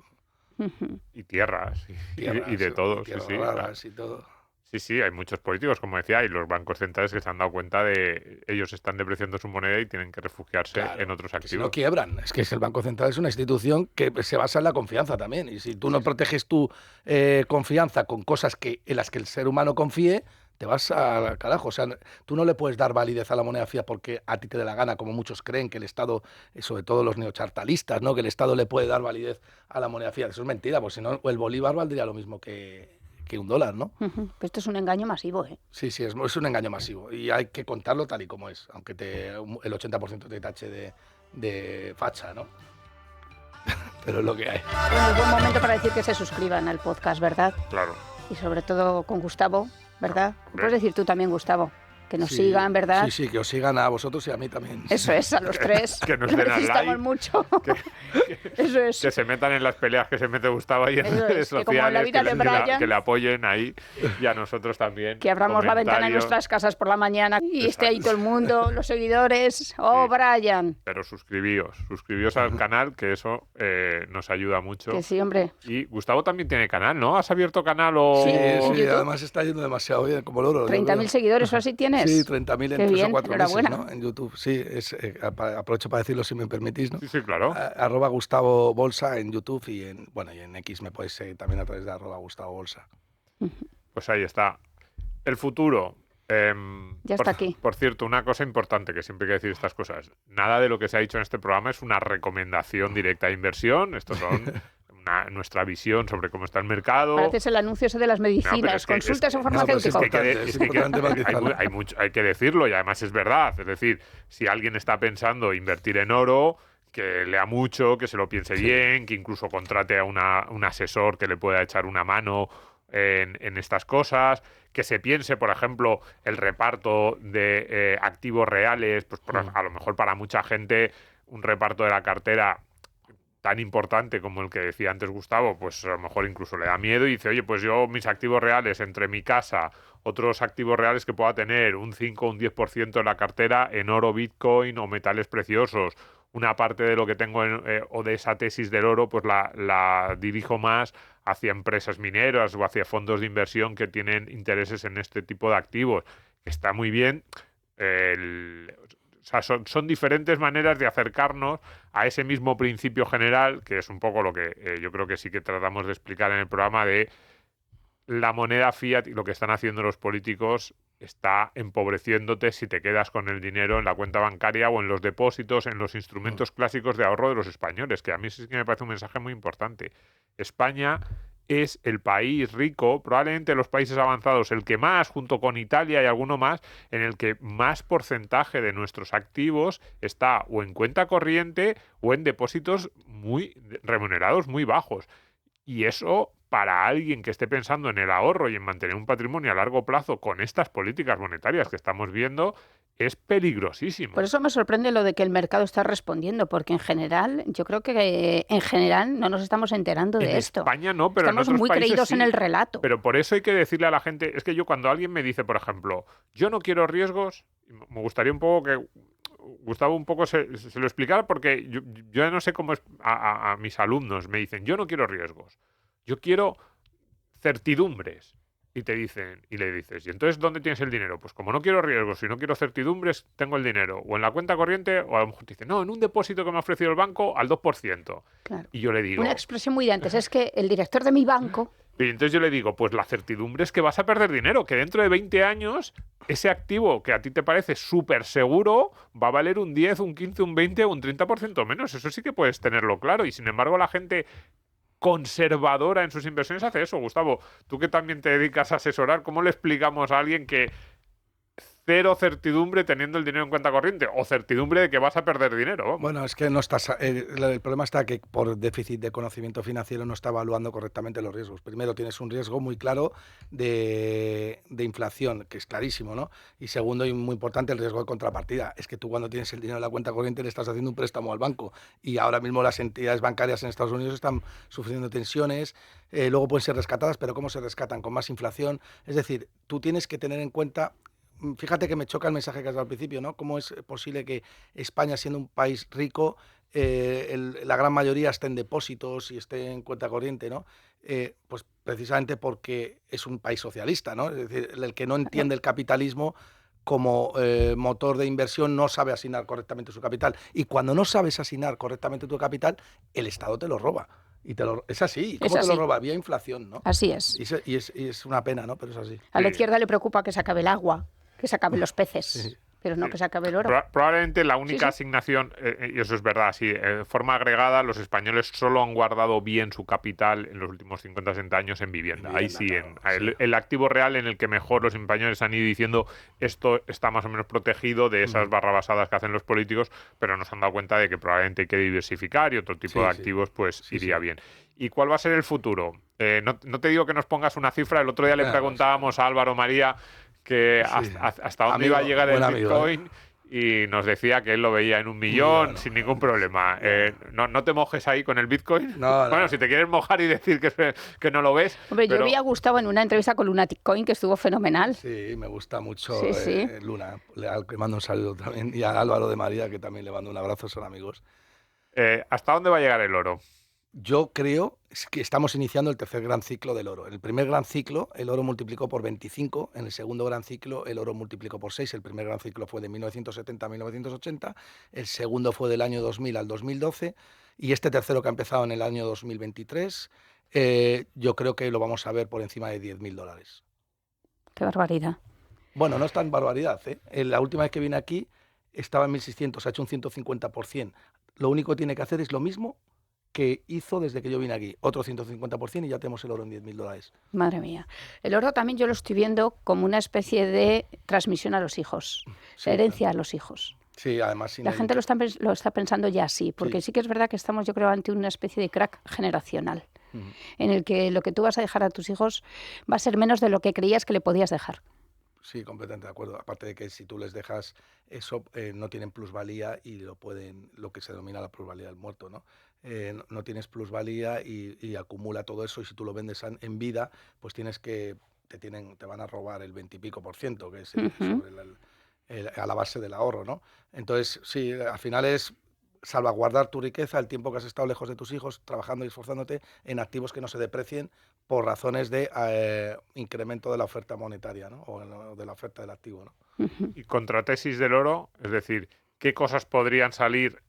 y tierras y de todo. Tierras Sí, raras y todo. Sí, hay muchos políticos, como decía, y los bancos centrales que se han dado cuenta de ellos están depreciando su moneda y tienen que refugiarse en otros que activos. si no quiebran. Es que el Banco Central es una institución que se basa en la confianza también. Y si tú no proteges tu confianza con cosas en las que el ser humano confíe, te vas al carajo. O sea, tú no le puedes dar validez a la moneda fiat porque a ti te dé la gana, como muchos creen que el Estado, sobre todo los neochartalistas, ¿no? Que el Estado le puede dar validez a la moneda fiat. Eso es mentira, pues si no, el bolívar valdría lo mismo que $1, ¿no? Pero esto es un engaño masivo, ¿eh? Sí, es un engaño masivo y hay que contarlo tal y como es, aunque el 80% te tache de facha, ¿no? Pero es lo que hay. Bueno, es buen momento para decir que se suscriban al podcast, ¿verdad? Claro. Y sobre todo con Gustavo, ¿verdad? Hombre. Puedes decir tú también, Gustavo, que nos Sí, sigan, ¿verdad? Sí, que os sigan a vosotros y a mí también. Eso es, a los tres. Que nos den al necesitamos like. mucho. Eso es. Que se metan en las peleas que se mete Gustavo y en Eso es, redes que como en la sociales, vida de Brian, que le apoyen ahí y a nosotros también. que abramos la ventana en Comentarios. nuestras casas por la mañana y esté ahí Exacto. todo el mundo, los seguidores. ¡Oh, Sí. Brian! Pero suscribíos al canal, que eso nos ayuda mucho. Que sí, hombre. Y Gustavo también tiene canal, ¿no? ¿Has abierto canal o...? Sí, Sí, YouTube. además está yendo demasiado bien, como el oro. yo 30.000 creo. seguidores o así tienes. Sí, 30.000 en Qué 3 bien, o 4 meses, enhorabuena. ¿no? En YouTube, sí. Aprovecho para decirlo si me permitís, ¿no? Sí, claro. @ Gustavo Bolsa en YouTube y en X me podéis seguir también a través de @ Gustavo Bolsa. Pues ahí está. El futuro. Ya está aquí. Por cierto, una cosa importante que siempre hay que decir estas cosas. Nada de lo que se ha dicho en este programa es una recomendación directa de inversión. Estos son nuestra visión sobre cómo está el mercado. Pareces el anuncio ese de las No, pero medicinas. es que- Consultas es- o no, pero es farmacéutico. importante, es importante matizarlo. hay que decirlo y además es verdad. Es decir, si alguien está pensando invertir en oro, que lea mucho, que se lo piense bien, que incluso contrate a un asesor que le pueda echar una mano en estas cosas, que se piense, por ejemplo, el reparto de activos reales, pues a lo mejor para mucha gente un reparto de la cartera tan importante como el que decía antes Gustavo, pues a lo mejor incluso le da miedo y dice, oye, pues yo mis activos reales entre mi casa, otros activos reales que pueda tener un 5 o un 10% de la cartera en oro, Bitcoin o metales preciosos, una parte de lo que tengo o de esa tesis del oro, pues la dirijo más hacia empresas mineras o hacia fondos de inversión que tienen intereses en este tipo de activos. Está muy bien. O sea, son diferentes maneras de acercarnos a ese mismo principio general, que es un poco lo que yo creo que sí que tratamos de explicar en el programa, de la moneda fiat y lo que están haciendo los políticos está empobreciéndote si te quedas con el dinero en la cuenta bancaria o en los depósitos, en los instrumentos clásicos de ahorro de los españoles, que a mí sí que me parece un mensaje muy importante. España es el país rico, probablemente los países avanzados, el que más, junto con Italia y alguno más, en el que más porcentaje de nuestros activos está o en cuenta corriente o en depósitos muy remunerados muy bajos. Y eso, para alguien que esté pensando en el ahorro y en mantener un patrimonio a largo plazo con estas políticas monetarias que estamos viendo, es peligrosísimo. Por eso me sorprende lo de que el mercado está respondiendo, porque en general, yo creo que en general no nos estamos enterando de esto. En España no, pero estamos en otros muy países creídos sí. en el relato. Pero por eso hay que decirle a la gente, es que yo cuando alguien me dice, por ejemplo, yo no quiero riesgos, me gustaría un poco que Gustavo un poco se lo explicara, porque yo no sé cómo es a mis alumnos, me dicen, yo no quiero riesgos, yo quiero certidumbres. Y te dicen, y le dices, ¿y entonces dónde tienes el dinero? Pues como no quiero riesgos y no quiero certidumbres, tengo el dinero o en la cuenta corriente, o a lo mejor te dicen, no, en un depósito que me ha ofrecido el banco al 2%. Claro. Y yo le digo... Una expresión muy de antes es que el director de mi banco... Y entonces yo le digo, pues la certidumbre es que vas a perder dinero, que dentro de 20 años ese activo que a ti te parece súper seguro va a valer un 10, un 15, un 20 o un 30% menos. Eso sí que puedes tenerlo claro. Y sin embargo la gente conservadora en sus inversiones hace eso. Gustavo, tú que también te dedicas a asesorar, ¿cómo le explicamos a alguien que cero certidumbre teniendo el dinero en cuenta corriente o certidumbre de que vas a perder dinero? Vamos. Bueno, es que no estás. El problema está que por déficit de conocimiento financiero no está evaluando correctamente los riesgos. Primero, tienes un riesgo muy claro de inflación, que es clarísimo, ¿no? Y segundo, y muy importante, el riesgo de contrapartida. Es que tú cuando tienes el dinero en la cuenta corriente le estás haciendo un préstamo al banco y ahora mismo las entidades bancarias en Estados Unidos están sufriendo tensiones, luego pueden ser rescatadas, pero ¿cómo se rescatan? Con más inflación. Es decir, tú tienes que tener en cuenta. Fíjate que me choca el mensaje que has dado al principio, ¿no? ¿Cómo es posible que España, siendo un país rico, la gran mayoría esté en depósitos y esté en cuenta corriente, ¿no? Pues precisamente porque es un país socialista, ¿no? Es decir, el que no entiende el capitalismo como motor de inversión no sabe asignar correctamente su capital. Y cuando no sabes asignar correctamente tu capital, el Estado te lo roba. Es así. ¿Cómo te lo roba? Vía inflación, ¿no? Así es. Y es una pena, ¿no? Pero es así. A la izquierda le preocupa que se acabe el agua, que se acaben los peces, Sí. pero no que se acabe el oro. Probablemente la única Sí. asignación, y eso es verdad, sí, de forma agregada, los españoles solo han guardado bien su capital en los últimos 50-60 años en vivienda. Ahí sí, claro, el activo real en el que mejor los españoles han ido diciendo esto está más o menos protegido de esas barrabasadas que hacen los políticos, pero nos han dado cuenta de que probablemente hay que diversificar y otro tipo de activos pues iría bien. ¿Y cuál va a ser el futuro? No te digo que nos pongas una cifra. El otro día le preguntábamos a Álvaro María que hasta dónde iba a llegar el Bitcoin, y nos decía que él lo veía en 1 millón sin ningún problema. No te mojes ahí con el Bitcoin. Bueno, si te quieres mojar y decir que no lo ves. Hombre, yo vi a Gustavo en una entrevista con Lunatic Coin que estuvo fenomenal. Sí, me gusta mucho Sí. Luna, al que mando un saludo también, y a Álvaro de María, que también le mando un abrazo, son amigos. ¿Hasta dónde va a llegar el oro? Yo creo que estamos iniciando el tercer gran ciclo del oro. En el primer gran ciclo, el oro multiplicó por 25. En el segundo gran ciclo, el oro multiplicó por 6. El primer gran ciclo fue de 1970 a 1980. El segundo fue del año 2000 al 2012. Y este tercero, que ha empezado en el año 2023, yo creo que lo vamos a ver por encima de $10.000. Qué barbaridad. Bueno, no es tan barbaridad, ¿eh? La última vez que vine aquí estaba en 1.600, ha hecho un 150%. Lo único que tiene que hacer es lo mismo que hizo desde que yo vine aquí, otro 150%, y ya tenemos el oro en $10.000. Madre mía. El oro también yo lo estoy viendo como una especie de transmisión a los hijos, herencia a los hijos. Sí, además... La gente lo está pensando ya así, porque sí que es verdad que estamos, yo creo, ante una especie de crack generacional, en el que lo que tú vas a dejar a tus hijos va a ser menos de lo que creías que le podías dejar. Sí, completamente de acuerdo. Aparte de que si tú les dejas eso, no tienen plusvalía y lo que se denomina la plusvalía del muerto, ¿no? No tienes plusvalía y acumula todo eso, y si tú lo vendes en vida, pues te van a robar el 20 y pico %, que es a la base del ahorro, ¿no? Entonces, sí, al final es salvaguardar tu riqueza el tiempo que has estado lejos de tus hijos, trabajando y esforzándote en activos que no se deprecien por razones de incremento de la oferta monetaria, ¿no? O de la oferta del activo, ¿no? Y contratesis del oro, es decir, ¿qué cosas podrían salir,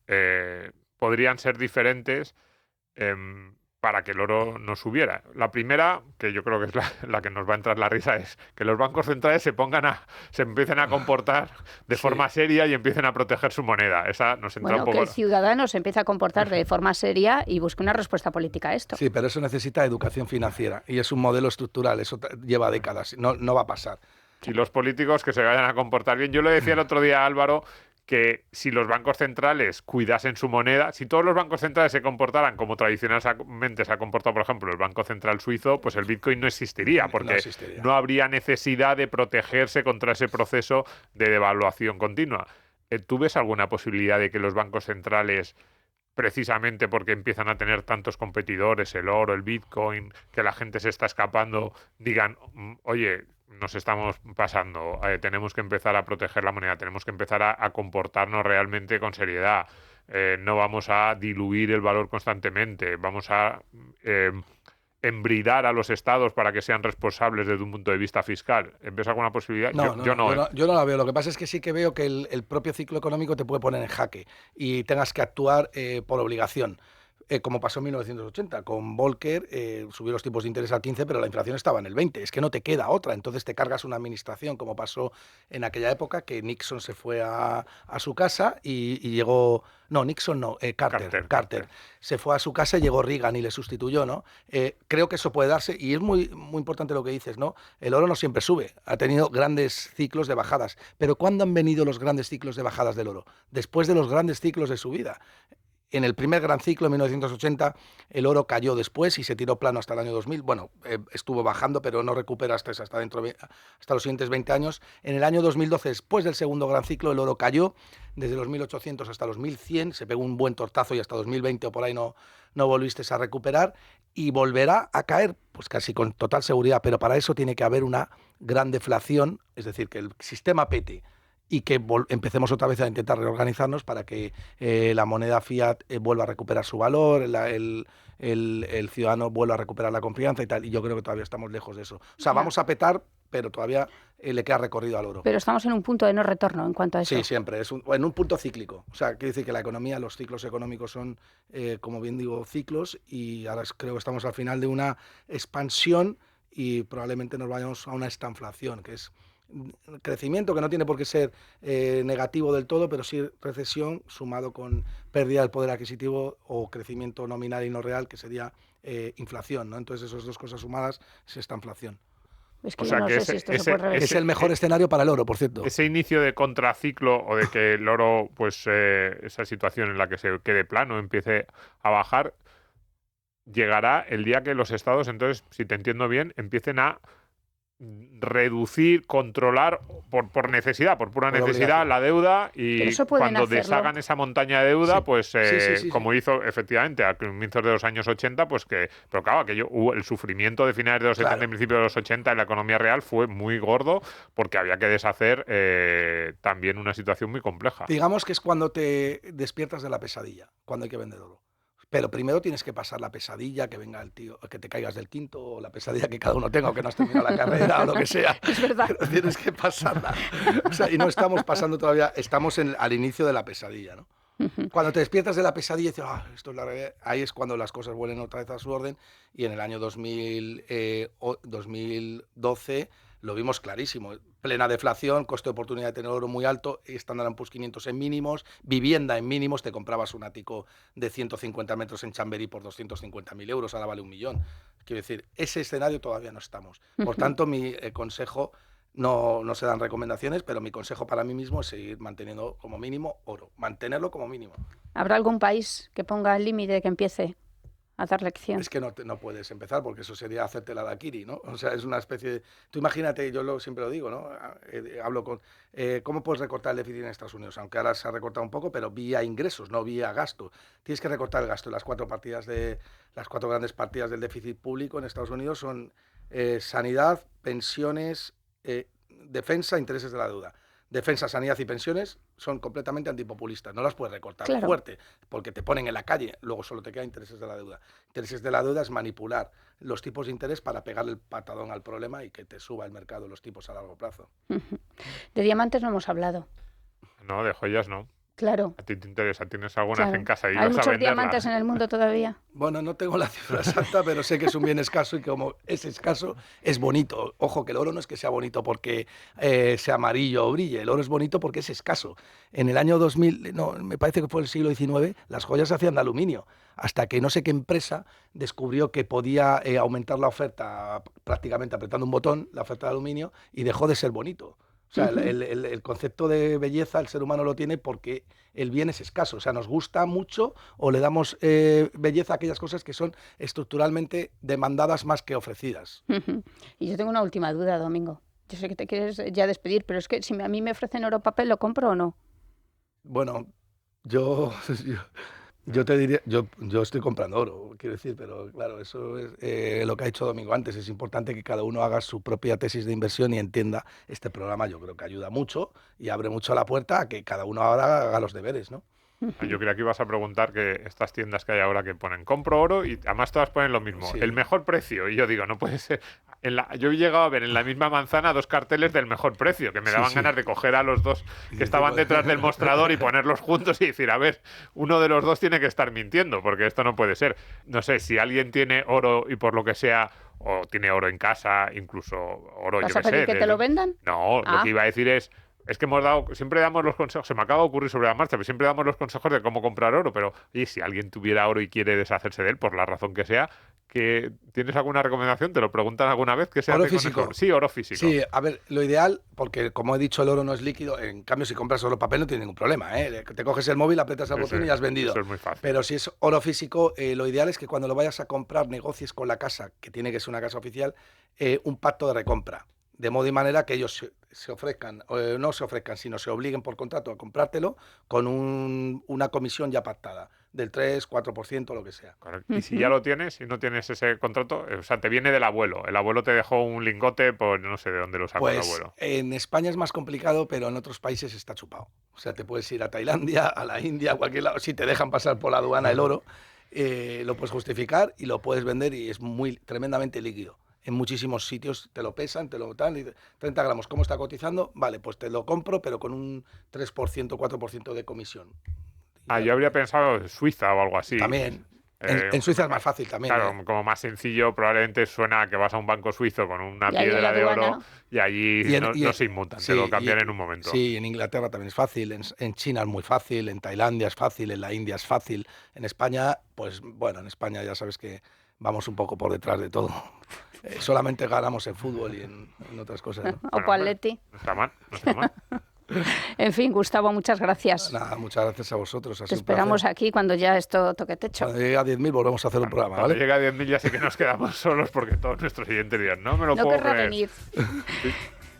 podrían ser diferentes para que el oro no subiera. La primera, que yo creo que es la que nos va a entrar la risa, es que los bancos centrales se empiecen a comportar de Sí. forma seria y empiecen a proteger su moneda. Esa nos entra Bueno, un que poco... el ciudadano se empiece a comportar de forma seria y busque una respuesta política a esto. Sí, pero eso necesita educación financiera y es un modelo estructural, eso lleva décadas, no va a pasar. Y los políticos que se vayan a comportar bien. Yo le decía el otro día a Álvaro que si los bancos centrales cuidasen su moneda, si todos los bancos centrales se comportaran como tradicionalmente se ha comportado, por ejemplo, el Banco Central Suizo, pues el Bitcoin no existiría, porque No existiría. no habría necesidad de protegerse contra ese proceso de devaluación continua. ¿Tú ves alguna posibilidad de que los bancos centrales, precisamente porque empiezan a tener tantos competidores, el oro, el Bitcoin, que la gente se está escapando, digan, oye, nos estamos pasando, tenemos que empezar a proteger la moneda, tenemos que empezar a comportarnos realmente con seriedad, no vamos a diluir el valor constantemente, vamos a embridar a los estados para que sean responsables desde un punto de vista fiscal? ¿Ves alguna posibilidad? Yo no. Yo no la veo. Lo que pasa es que sí que veo que el propio ciclo económico te puede poner en jaque y tengas que actuar por obligación. Como pasó en 1980, con Volcker subió los tipos de interés al 15, pero la inflación estaba en el 20. Es que no te queda otra. Entonces te cargas una administración, como pasó en aquella época, que Nixon se fue a su casa y llegó... No, Nixon no, Carter. Se fue a su casa y llegó Reagan y le sustituyó, ¿no? Creo que eso puede darse y es muy, muy importante lo que dices, ¿no? El oro no siempre sube, ha tenido grandes ciclos de bajadas. Pero ¿cuándo han venido los grandes ciclos de bajadas del oro? Después de los grandes ciclos de subida. En el primer gran ciclo, en 1980, el oro cayó después y se tiró plano hasta el año 2000. Bueno, estuvo bajando, pero no recupera hasta los siguientes 20 años. En el año 2012, después del segundo gran ciclo, el oro cayó desde los 1800 hasta los 1100. Se pegó un buen tortazo y hasta 2020 o por ahí no volviste a recuperar. Y volverá a caer, pues casi con total seguridad. Pero para eso tiene que haber una gran deflación, es decir, que el sistema pete y que empecemos otra vez a intentar reorganizarnos para que la moneda fiat vuelva a recuperar su valor, el ciudadano vuelva a recuperar la confianza y tal. Y yo creo que todavía estamos lejos de eso. O sea, vamos a petar, pero todavía le queda recorrido al oro. Pero estamos en un punto de no retorno en cuanto a eso. Sí, siempre. En un punto cíclico. O sea, quiere decir que la economía, los ciclos económicos son, como bien digo, ciclos y ahora creo que estamos al final de una expansión y probablemente nos vayamos a una estanflación, que es crecimiento que no tiene por qué ser negativo del todo, pero sí recesión sumado con pérdida del poder adquisitivo o crecimiento nominal y no real, que sería inflación, ¿no? Entonces esas dos cosas sumadas es esta inflación. Es que yo no sé si esto se puede revertir. Es el mejor escenario para el oro, por cierto. Ese inicio de contraciclo o de que el oro, pues esa situación en la que se quede plano, empiece a bajar, llegará el día que los estados, entonces, si te entiendo bien, empiecen a reducir, controlar por necesidad, por pura necesidad, la deuda y cuando deshagan esa montaña de deuda, pues como hizo efectivamente a comienzos de los años 80, pues que, pero claro, el sufrimiento de finales de los 70 y principios de los 80 en la economía real fue muy gordo porque había que deshacer también una situación muy compleja. Digamos que es cuando te despiertas de la pesadilla, cuando hay que vender oro. Pero primero tienes que pasar la pesadilla, que venga el tío, que te caigas del quinto, o la pesadilla que cada uno tenga, o que no has terminado la carrera, o lo que sea. Es verdad. Pero tienes que pasarla. O sea, y no estamos pasando todavía, estamos al inicio de la pesadilla, ¿no? Cuando te despiertas de la pesadilla y dices, esto es la realidad, ahí es cuando las cosas vuelven otra vez a su orden. Y en el año 2012 lo vimos clarísimo. Plena deflación, coste de oportunidad de tener oro muy alto, Standard & Poor's 500 en mínimos, vivienda en mínimos, te comprabas un ático de 150 metros en Chamberí por 250.000 euros, ahora vale 1 millón. Quiero decir, ese escenario todavía no estamos. Por tanto, mi consejo, no se dan recomendaciones, pero mi consejo para mí mismo es seguir manteniendo como mínimo oro, mantenerlo como mínimo. ¿Habrá algún país que ponga el límite, que empiece a dar lección? Es que no puedes empezar porque eso sería hacerte la daiquiri, ¿no? O sea, es una especie de... Tú imagínate, siempre lo digo, ¿no? Hablo con... ¿Cómo puedes recortar el déficit en Estados Unidos? Aunque ahora se ha recortado un poco, pero vía ingresos, no vía gasto. Tienes que recortar el gasto. Las cuatro grandes partidas del déficit público en Estados Unidos son sanidad, pensiones, defensa, intereses de la deuda. Defensa, sanidad y pensiones son completamente antipopulistas. No las puedes recortar fuerte porque te ponen en la calle. Luego solo te quedan intereses de la deuda. Intereses de la deuda es manipular los tipos de interés para pegarle el patadón al problema y que te suba el mercado los tipos a largo plazo. De diamantes no hemos hablado. No, de joyas no. Claro. A ti te interesa, tienes algunas en casa y ¿Hay vas a muchos venderlas. diamantes en el mundo todavía? Bueno, no tengo la cifra exacta, pero sé que es un bien escaso y que como es escaso, es bonito. Ojo, que el oro no es que sea bonito porque sea amarillo o brille, el oro es bonito porque es escaso. En el año 2000, no, me parece que fue el siglo XIX, las joyas se hacían de aluminio, hasta que no sé qué empresa descubrió que podía aumentar la oferta prácticamente apretando un botón, la oferta de aluminio, y dejó de ser bonito. O sea, el concepto de belleza el ser humano lo tiene porque el bien es escaso. O sea, nos gusta mucho o le damos belleza a aquellas cosas que son estructuralmente demandadas más que ofrecidas. Y yo tengo una última duda, Domingo. Yo sé que te quieres ya despedir, pero es que si a mí me ofrecen oro papel, ¿lo compro o no? Bueno, yo te diría, yo estoy comprando oro, quiero decir, pero claro, eso es lo que ha dicho Domingo antes. Es importante que cada uno haga su propia tesis de inversión y entienda este programa. Yo creo que ayuda mucho y abre mucho la puerta a que cada uno ahora haga los deberes, ¿no? Yo creía que ibas a preguntar que estas tiendas que hay ahora que ponen compro oro y además todas ponen lo mismo, Sí. el mejor precio. Y yo digo, no puede ser. Yo he llegado a ver en la misma manzana 2 carteles del mejor precio, que me daban ganas de coger a los dos que estaban detrás del mostrador y ponerlos juntos y decir, a ver, uno de los dos tiene que estar mintiendo, porque esto no puede ser. No sé, si alguien tiene oro y por lo que sea, o tiene oro en casa, incluso oro, ¿Vas yo a qué pedir sé. que te lo vendan? No, lo que iba a decir es que siempre damos los consejos, se me acaba de ocurrir sobre la marcha, pero siempre damos los consejos de cómo comprar oro, pero oye, si alguien tuviera oro y quiere deshacerse de él, por la razón que sea, que ¿tienes alguna recomendación? ¿Te lo preguntan alguna vez? ¿Qué se ¿Oro hace con físico? eso? Sí, oro físico. Sí, a ver, lo ideal, porque como he dicho, el oro no es líquido, en cambio si compras oro papel no tiene ningún problema, ¿eh? Te coges el móvil, aprietas el botón y has vendido. Eso es muy fácil. Pero si es oro físico, lo ideal es que cuando lo vayas a comprar negocies con la casa, que tiene que ser una casa oficial, un pacto de recompra. De modo y manera que ellos se ofrezcan, no se ofrezcan, sino se obliguen por contrato a comprártelo con una comisión ya pactada, del 3, 4%, lo que sea. Correcto. Y si ya lo tienes y no tienes ese contrato, o sea, te viene del abuelo. El abuelo te dejó un lingote, pues no sé de dónde lo sacó el Pues abuelo. en España es más complicado, pero en otros países está chupado. O sea, te puedes ir a Tailandia, a la India, a cualquier lado. Si te dejan pasar por la aduana el oro, lo puedes justificar y lo puedes vender y es tremendamente líquido. En muchísimos sitios te lo pesan, te lo dan, y 30 gramos, ¿cómo está cotizando? Vale, pues te lo compro, pero con un 3%, 4% de comisión. Yo habría pensado Suiza o algo así. También. En Suiza es más fácil también. Claro, como más sencillo, probablemente suena a que vas a un banco suizo con una Y ahí en piedra la de aduana. oro y allí no se inmutan, te lo cambian en un momento. Sí, en Inglaterra también es fácil, en China es muy fácil, en Tailandia es fácil, en la India es fácil. En España, pues bueno, en España ya sabes que vamos un poco por detrás de todo. Solamente ganamos en fútbol y en otras cosas, ¿no? O por Atleti. No está mal, no está mal. En fin, Gustavo, muchas gracias. Nada, muchas gracias a vosotros. Te esperamos aquí cuando ya esto toque techo. Cuando llegue a 10.000 volvemos a hacer un programa, Cuando ¿vale? llegue a 10.000 ya sí que nos quedamos solos porque todos nuestros siguientes días no me lo No puedo querrá creer. venir.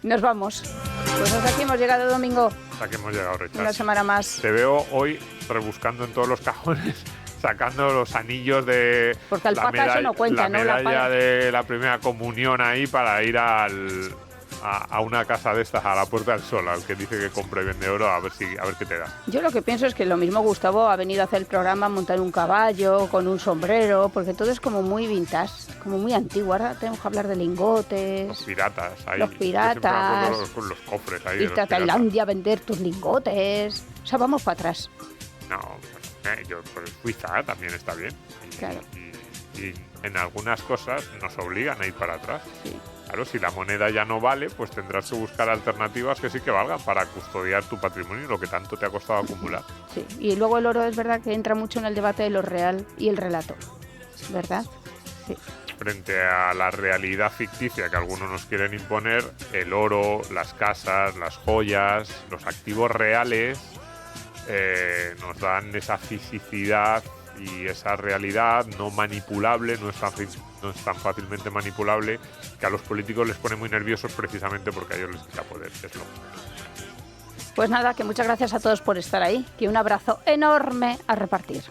Nos vamos. Pues hasta aquí hemos llegado, Domingo. Hasta que hemos llegado, Richard. Una semana más. Te veo hoy rebuscando en todos los cajones, sacando los anillos de Porque alpaca eso no cuenta, ¿no? la La medalla pala. de la primera comunión ahí para ir a una casa de estas, a la Puerta del Sol, al que dice que compra y vende oro, a ver qué te da. Yo lo que pienso es que lo mismo Gustavo ha venido a hacer el programa a montar un caballo, con un sombrero, porque todo es como muy vintage, como muy antiguo. Ahora tenemos que hablar de lingotes. Los piratas ahí. Los Yo siempre me piratas. acuerdo con los cofres ahí. de Irte los a piratas. Tailandia a vender tus lingotes. O sea, vamos para atrás. No, yo por Suiza también está bien. Claro. Y en algunas cosas nos obligan a ir para atrás. Sí. Claro, si la moneda ya no vale, pues tendrás que buscar alternativas que sí que valgan para custodiar tu patrimonio, lo que tanto te ha costado acumular. Sí. Y luego el oro es verdad que entra mucho en el debate de lo real y el relato. ¿Verdad? Sí. Frente a la realidad ficticia que algunos nos quieren imponer, el oro, las casas, las joyas, los activos reales nos dan esa fisicidad y esa realidad no manipulable, no es tan fácilmente manipulable, que a los políticos les pone muy nerviosos precisamente porque a ellos les quita poder. Es lo. Pues nada, que muchas gracias a todos por estar ahí. Que un abrazo enorme a repartir.